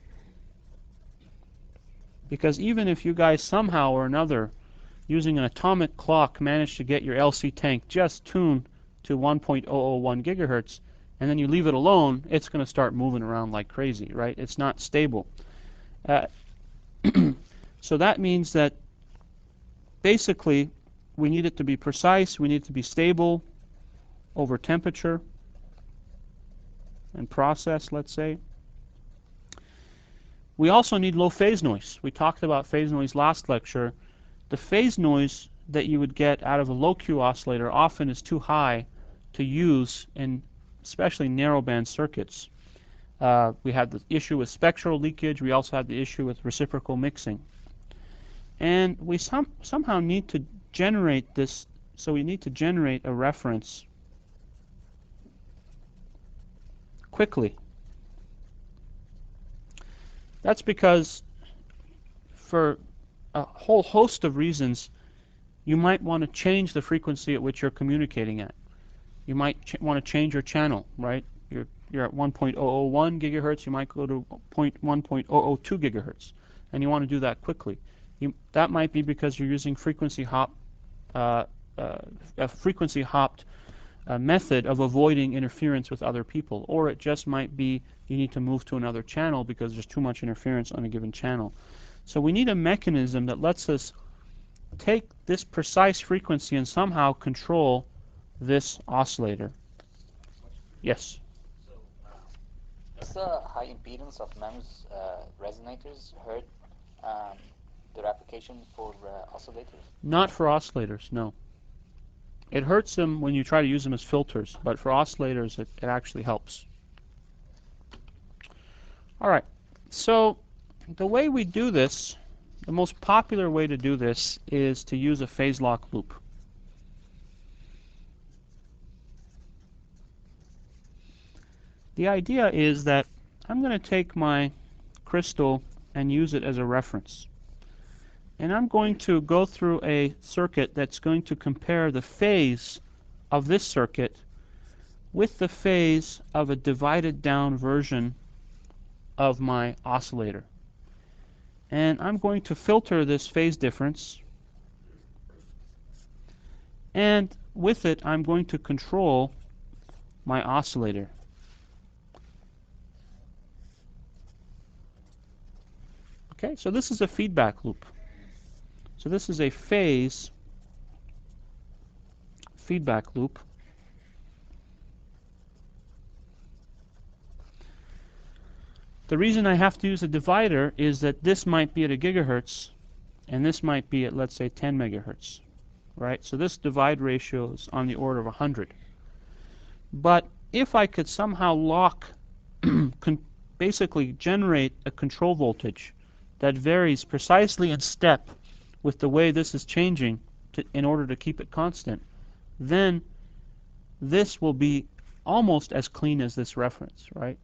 because even if you guys somehow or another, using an atomic clock, manage to get your LC tank just tuned to 1.001 gigahertz, and then you leave it alone, it's going to start moving around like crazy, right? It's not stable. So that means that basically we need it to be precise, we need it to be stable over temperature and process, let's say. We also need low phase noise. We talked about phase noise last lecture. The phase noise that you would get out of a low Q oscillator often is too high to use in especially narrowband circuits. We had the issue with spectral leakage. We also had the issue with reciprocal mixing. And we somehow need to generate this, so we need to generate a reference quickly. That's because for a whole host of reasons, you might want to change the frequency at which you're communicating at. You might want to change your channel, right? You're at 1.001 gigahertz, you might go to 1.002 gigahertz, and you want to do that quickly. That might be because you're using frequency hopped method of avoiding interference with other people, or it just might be you need to move to another channel because there's too much interference on a given channel. So we need a mechanism that lets us take this precise frequency and somehow control this oscillator. Yes? Does the high impedance of MEMS resonators hurt their application for oscillators? Not for oscillators, no. It hurts them when you try to use them as filters, but for oscillators it actually helps. Alright, so the way we do this, the most popular way to do this is to use a phase lock loop. The idea is that I'm going to take my crystal and use it as a reference. And I'm going to go through a circuit that's going to compare the phase of this circuit with the phase of a divided down version of my oscillator. And I'm going to filter this phase difference, and with it I'm going to control my oscillator. Okay, so this is a feedback loop. So this is a phase feedback loop. The reason I have to use a divider is that this might be at a gigahertz and this might be at, let's say, 10 megahertz, right? So this divide ratio is on the order of 100. But if I could somehow lock, basically generate a control voltage that varies precisely in step with the way this is changing in order to keep it constant, then this will be almost as clean as this reference, right?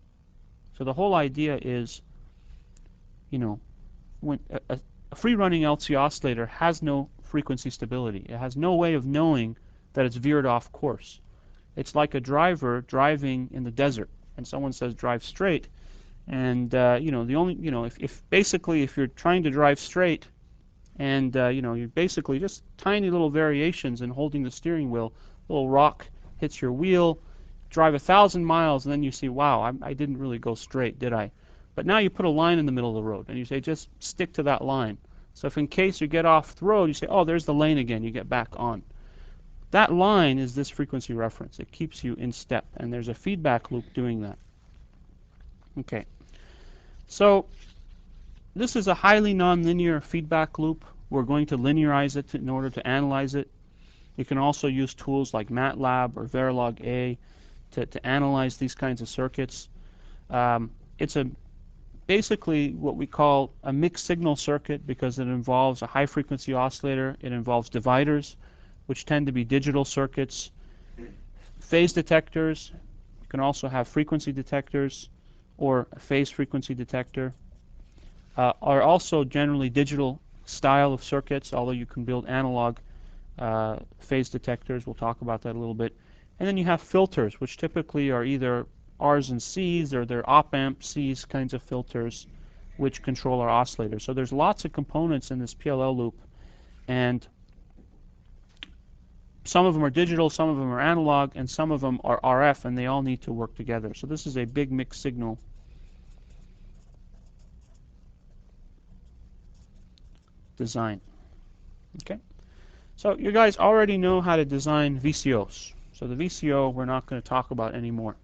So the whole idea is, you know, when a free-running LC oscillator has no frequency stability. It has no way of knowing that it's veered off course. It's like a driver driving in the desert, and someone says drive straight, and you know, the only, you know, if basically if you're trying to drive straight, and you know, you're basically just tiny little variations in holding the steering wheel, a little rock hits your wheel, drive 1,000 miles, and then you see, wow, I didn't really go straight, did I? But now you put a line in the middle of the road, and you say, just stick to that line. So if in case you get off the road, you say, oh, there's the lane again, you get back on. That line is this frequency reference. It keeps you in step, and there's a feedback loop doing that. Okay. So this is a highly nonlinear feedback loop. We're going to linearize it in order to analyze it. You can also use tools like MATLAB or Verilog A to analyze these kinds of circuits. It's basically what we call a mixed signal circuit because it involves a high frequency oscillator. It involves dividers, which tend to be digital circuits. Phase detectors. You can also have frequency detectors or a phase frequency detector. Are also generally digital style of circuits, although you can build analog phase detectors. We'll talk about that a little bit. And then you have filters, which typically are either R's and C's or they're op-amp C's kinds of filters, which control our oscillator. So there's lots of components in this PLL loop, and some of them are digital, some of them are analog, and some of them are RF, and they all need to work together. So this is a big mixed signal design. Okay, so you guys already know how to design VCOs. So the VCO we're not going to talk about anymore.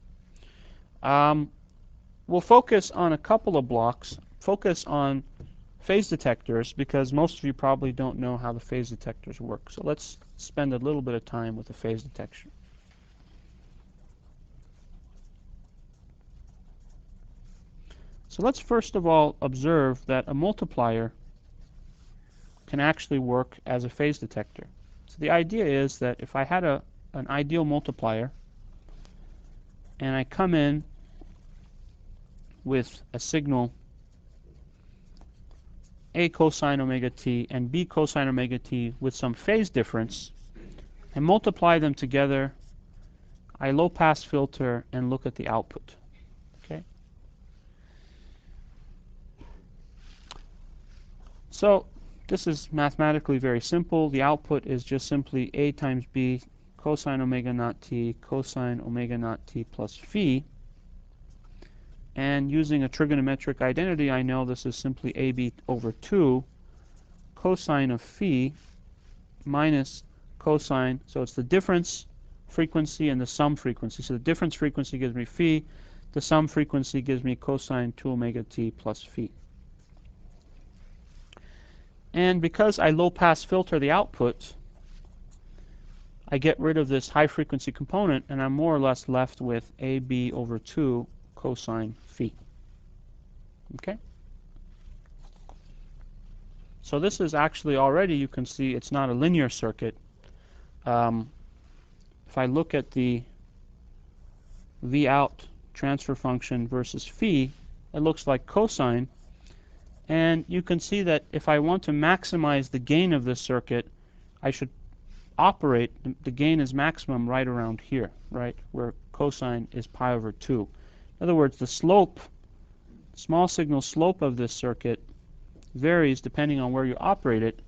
We'll focus on a couple of blocks. Focus on phase detectors because most of you probably don't know how the phase detectors work. So let's spend a little bit of time with the phase detection. So let's first of all observe that a multiplier can actually work as a phase detector. So the idea is that if I had an ideal multiplier and I come in with a signal A cosine omega t and B cosine omega t with some phase difference, I multiply them together, I low pass filter and look at the output. Okay? So this is mathematically very simple. The output is just simply A times B cosine omega naught t, cosine omega naught t plus phi. And using a trigonometric identity, I know this is simply AB over 2 cosine of phi minus cosine. So it's the difference frequency and the sum frequency. So the difference frequency gives me phi. The sum frequency gives me cosine 2 omega t plus phi. And because I low-pass filter the output, I get rid of this high-frequency component, and I'm more or less left with AB over 2 cosine phi. Okay? So this is actually already, you can see, it's not a linear circuit. If I look at the V out transfer function versus phi, it looks like cosine. And you can see that if I want to maximize the gain of this circuit, I should operate, the gain is maximum right around here, right, where cosine is pi over 2. In other words, the slope, small signal slope of this circuit varies depending on where you operate it.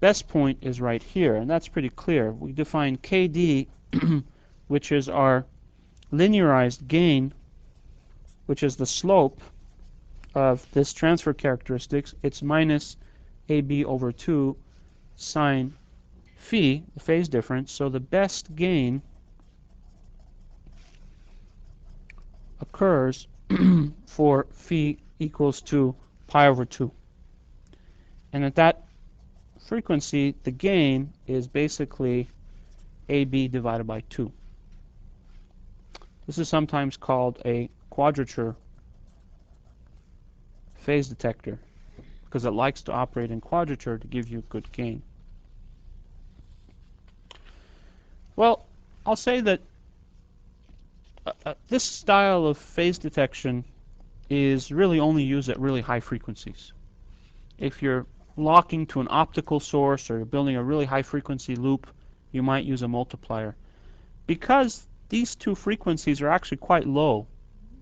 Best point is right here, and that's pretty clear. We define KD, which is our linearized gain, which is the slope of this transfer characteristics. It's minus AB over 2 sine phi, the phase difference. So the best gain occurs for phi equals to pi over 2. And at that frequency, the gain is basically AB divided by 2. This is sometimes called a quadrature phase detector because it likes to operate in quadrature to give you good gain. Well, I'll say that this style of phase detection is really only used at really high frequencies. If you're locking to an optical source or you're building a really high frequency loop, you might use a multiplier. Because these two frequencies are actually quite low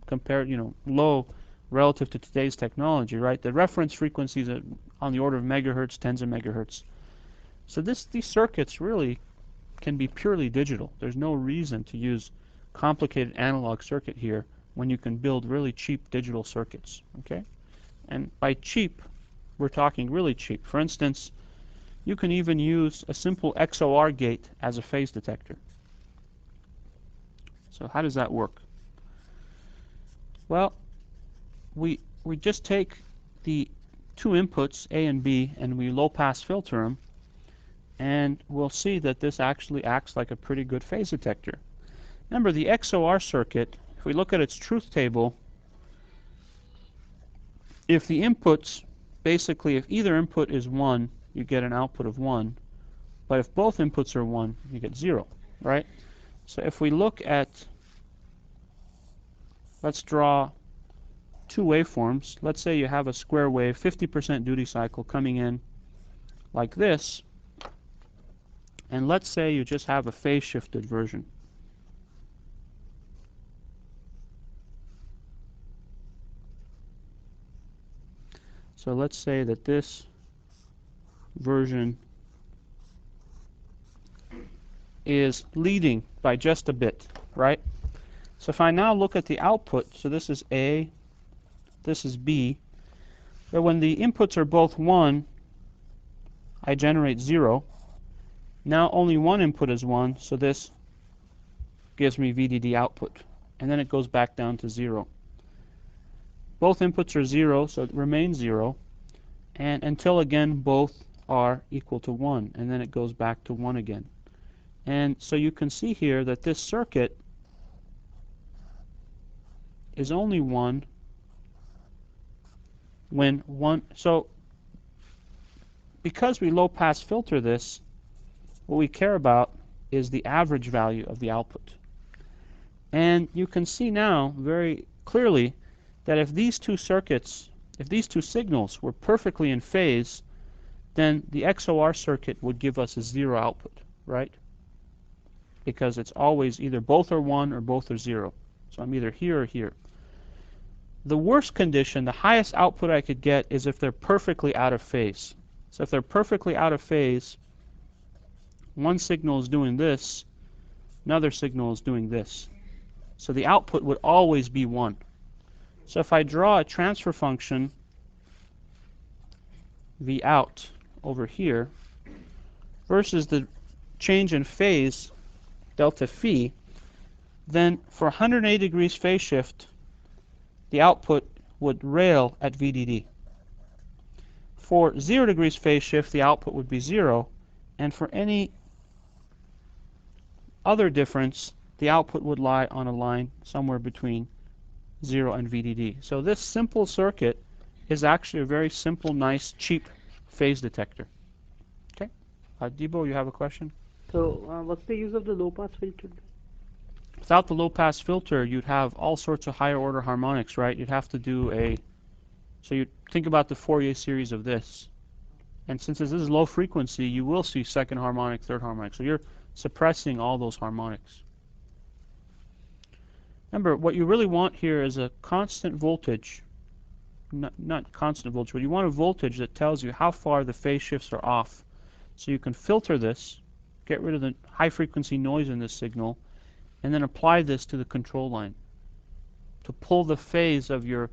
compared, low relative to today's technology, right? The reference frequencies are on the order of megahertz, tens of megahertz. So these circuits really can be purely digital. There's no reason to use complicated analog circuit here when you can build really cheap digital circuits, okay? And by cheap, we're talking really cheap. For instance, you can even use a simple XOR gate as a phase detector. So how does that work? Well, we just take the two inputs, A and B, and we low-pass filter them, and we'll see that this actually acts like a pretty good phase detector. Remember, the XOR circuit, if we look at its truth table, if the inputs, basically, if either input is 1, you get an output of 1. But if both inputs are 1, you get 0, right? So if we look at, let's draw two waveforms. Let's say you have a square wave, 50% duty cycle coming in like this. And let's say you just have a phase shifted version. So let's say that this version is leading by just a bit, right? So if I now look at the output, so this is A, this is B, but when the inputs are both 1, I generate 0. Now only one input is 1, so this gives me VDD output. And then it goes back down to 0. Both inputs are 0, so it remains 0. And until, again, both are equal to 1. And then it goes back to 1 again. And so you can see here that this circuit is only 1 when 1. So because we low-pass filter this, what we care about is the average value of the output. And you can see now very clearly that if these two circuits, if these two signals were perfectly in phase, then the XOR circuit would give us a 0 output, right? Because it's always either both are 1 or both are 0. So I'm either here or here. The worst condition, the highest output I could get, is if they're perfectly out of phase. So if they're perfectly out of phase, one signal is doing this, another signal is doing this. So the output would always be 1. So if I draw a transfer function V out over here versus the change in phase delta phi, then for 180 degrees phase shift, the output would rail at VDD. For 0 degrees phase shift, the output would be 0, and for any other difference, the output would lie on a line somewhere between 0 and VDD. So this simple circuit is actually a very simple, nice, cheap phase detector. Okay? Debo, you have a question? So, what's the use of the low-pass filter? Without the low-pass filter, you'd have all sorts of higher-order harmonics, right? You'd have to do a... So you think about the Fourier series of this. And since this is low frequency, you will see second harmonic, third harmonic. So you're suppressing all those harmonics. Remember, what you really want here is a constant voltage. Not constant voltage, but you want a voltage that tells you how far the phase shifts are off. So you can filter this, get rid of the high-frequency noise in this signal, and then apply this to the control line to pull the phase of your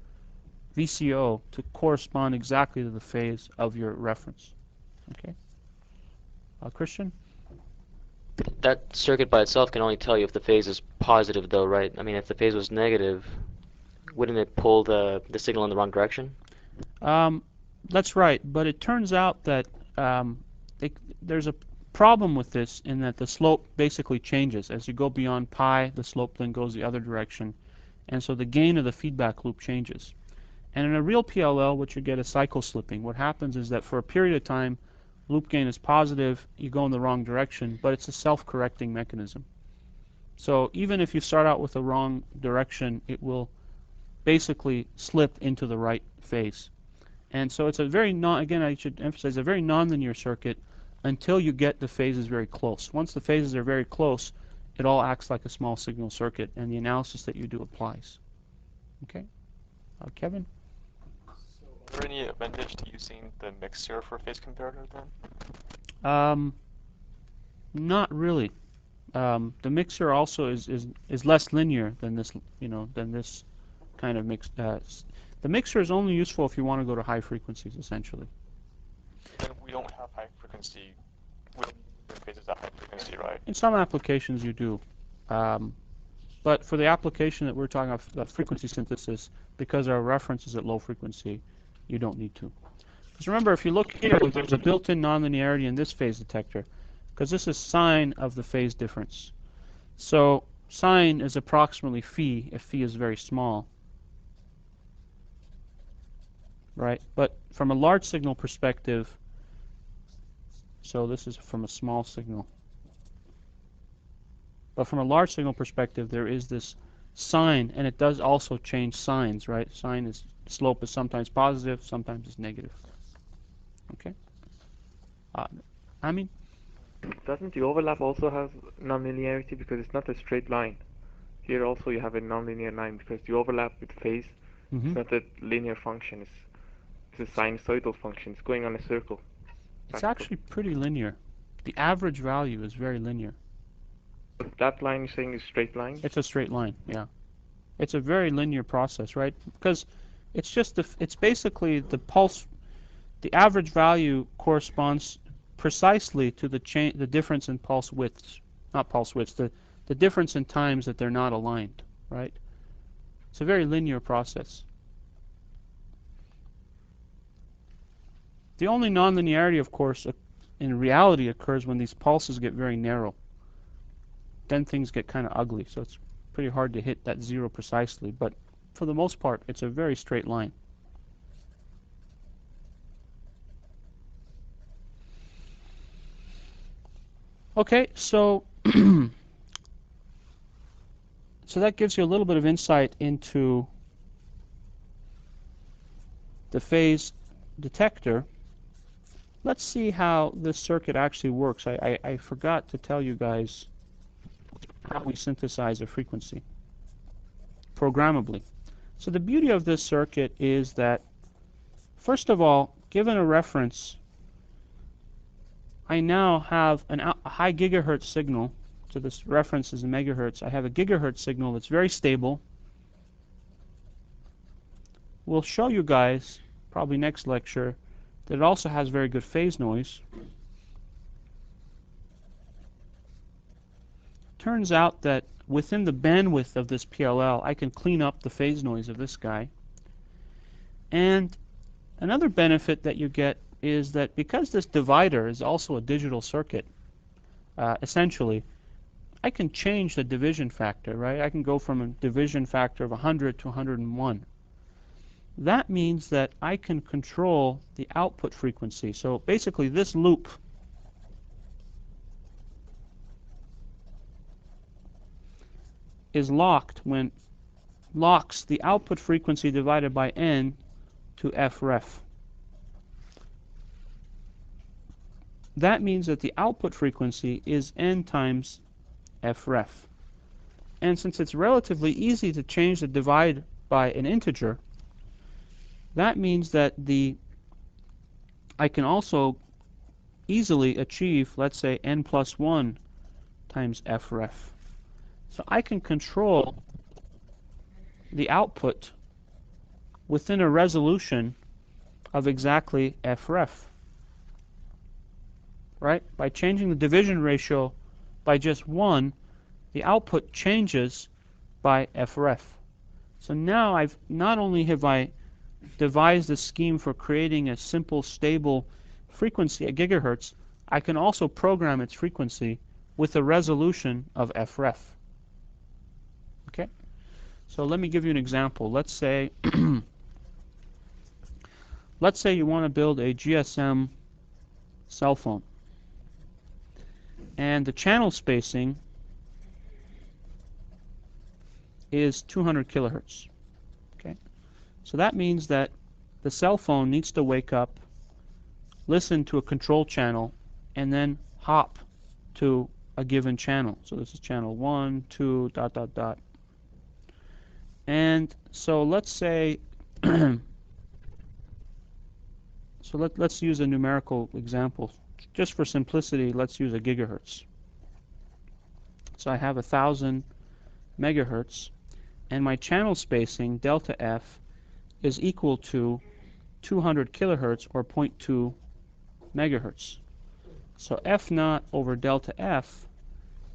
VCO to correspond exactly to the phase of your reference. Okay? Christian? That circuit by itself can only tell you if the phase is positive, though, right? I mean, if the phase was negative, wouldn't it pull the signal in the wrong direction? That's right, but it turns out that there's a problem with this in that the slope basically changes. As you go beyond pi, the slope then goes the other direction, and so the gain of the feedback loop changes. And in a real PLL, what you get is cycle slipping. What happens is that for a period of time, loop gain is positive, you go in the wrong direction, but it's a self-correcting mechanism. So even if you start out with the wrong direction, it will basically slip into the right phase. And so it's a very again, I should emphasize, a very nonlinear circuit until you get the phases very close. Once the phases are very close, it all acts like a small signal circuit, and the analysis that you do applies. Okay? Kevin? So, are there any advantage to using the mixer for phase comparator then? Not really. The mixer also is less linear than this, than this kind of mix. The mixer is only useful if you want to go to high frequencies, essentially. And we don't have high frequency. We don't need phases at high frequency, right? In some applications, you do. But for the application that we're talking about, frequency synthesis, because our reference is at low frequency, you don't need to. Because remember, if you look here, there's a built-in nonlinearity in this phase detector, because this is sine of the phase difference. So sine is approximately phi if phi is very small. Right? But from a large signal perspective, so this is from a small signal. But from a large signal perspective, there is this sine, and it does also change signs, right? Slope is sometimes positive, sometimes it's negative. Okay? I mean? Doesn't the overlap also have nonlinearity because it's not a straight line? Here also you have a nonlinear line because the overlap with phase is not a linear function. It's a sinusoidal function. It's going on a circle. It's actually pretty linear. The average value is very linear. But that line you're saying is straight line? It's a straight line, yeah. It's a very linear process, right? Because it's just it's basically the pulse. The average value corresponds precisely to the difference in pulse widths, not pulse widths. The difference in times that they're not aligned, right? It's a very linear process. The only nonlinearity, of course, in reality occurs when these pulses get very narrow. Then things get kind of ugly, so it's pretty hard to hit that zero precisely. But for the most part, it's a very straight line. Okay, so so that gives you a little bit of insight into the phase detector. Let's see how this circuit actually works. I forgot to tell you guys how we synthesize a frequency programmably. So the beauty of this circuit is that, first of all, given a reference, I now have a high gigahertz signal. So this reference is in megahertz. I have a gigahertz signal that's very stable. We'll show you guys, probably next lecture, that it also has very good phase noise. Turns out that within the bandwidth of this PLL, I can clean up the phase noise of this guy. And another benefit that you get is that because this divider is also a digital circuit, essentially, I can change the division factor, right? I can go from a division factor of 100 to 101. That means that I can control the output frequency. So basically this loop is locked when locks the output frequency divided by n to f ref. That means that the output frequency is n times f ref. And since it's relatively easy to change the divide by an integer, that means that I can also easily achieve, let's say, n plus 1 times f ref. So I can control the output within a resolution of exactly f ref. Right? By changing the division ratio by just 1, the output changes by f ref. So now not only have I devised a scheme for creating a simple, stable frequency at gigahertz, I can also program its frequency with a resolution of f ref. Okay? So let me give you an example. Let's say you want to build a GSM cell phone. And the channel spacing is 200 kilohertz. Okay? So that means that the cell phone needs to wake up, listen to a control channel, and then hop to a given channel. So this is channel 1, 2, ... And so let's say, let's use a numerical example. Just for simplicity, let's use a gigahertz. So I have 1,000 megahertz, and my channel spacing, delta f, is equal to 200 kilohertz, or 0.2 megahertz. So f naught over delta f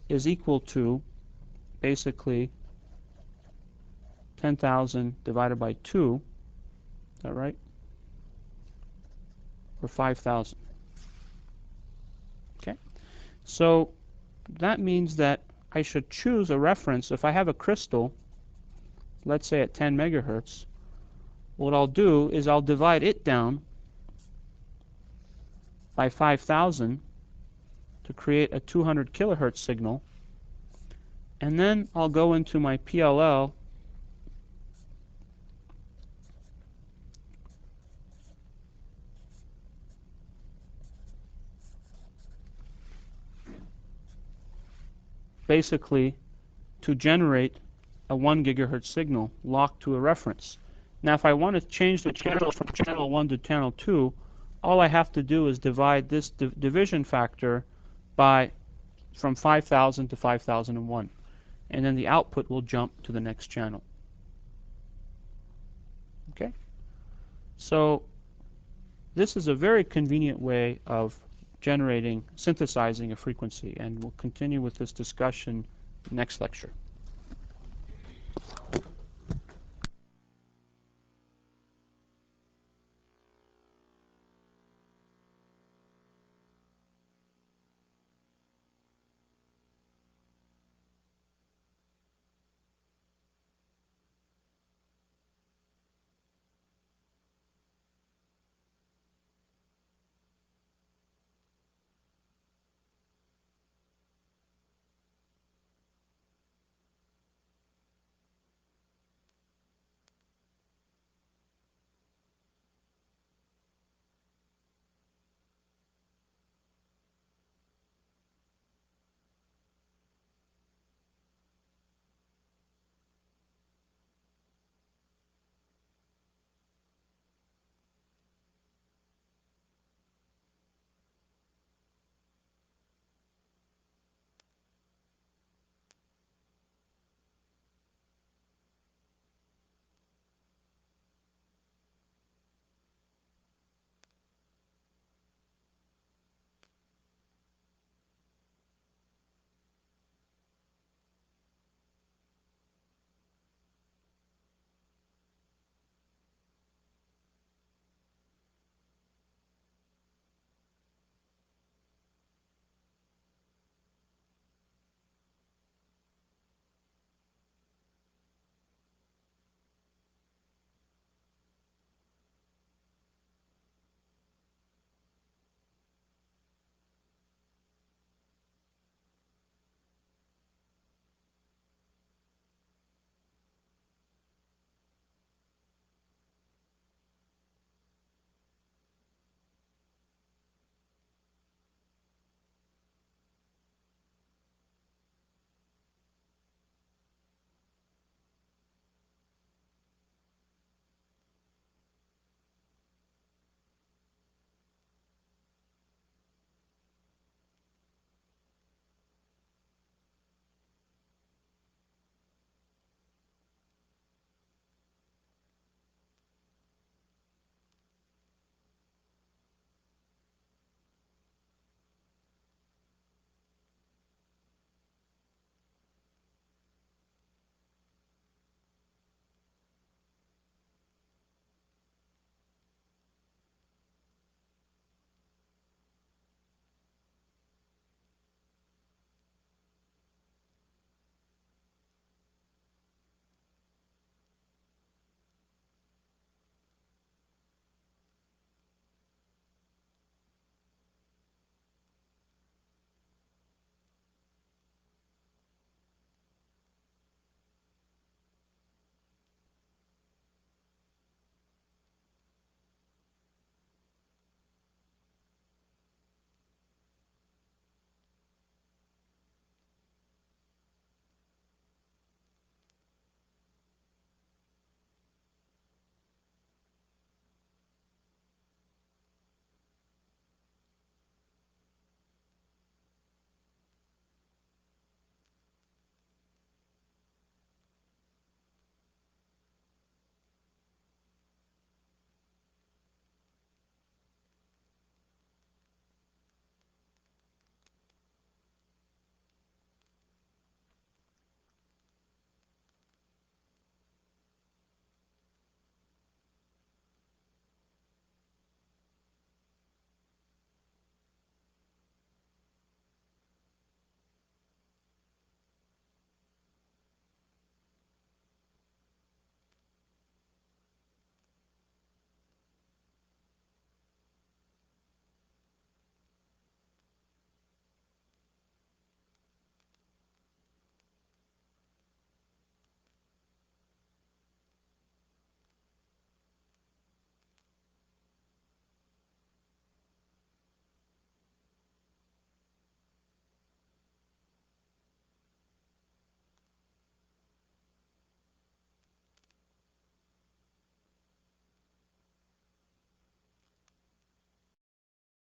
is equal to, basically, 10,000 divided by 2. Is that right? Or 5,000. Okay? So that means that I should choose a reference. If I have a crystal, let's say at 10 megahertz, what I'll do is I'll divide it down by 5,000 to create a 200 kilohertz signal, and then I'll go into my PLL basically to generate a 1 gigahertz signal locked to a reference. Now if I want to change the channel from channel 1 to channel 2, all I have to do is divide this division factor by from 5,000 to 5,001, and then the output will jump to the next channel. Okay? So this is a very convenient way of synthesizing a frequency, and we'll continue with this discussion next lecture.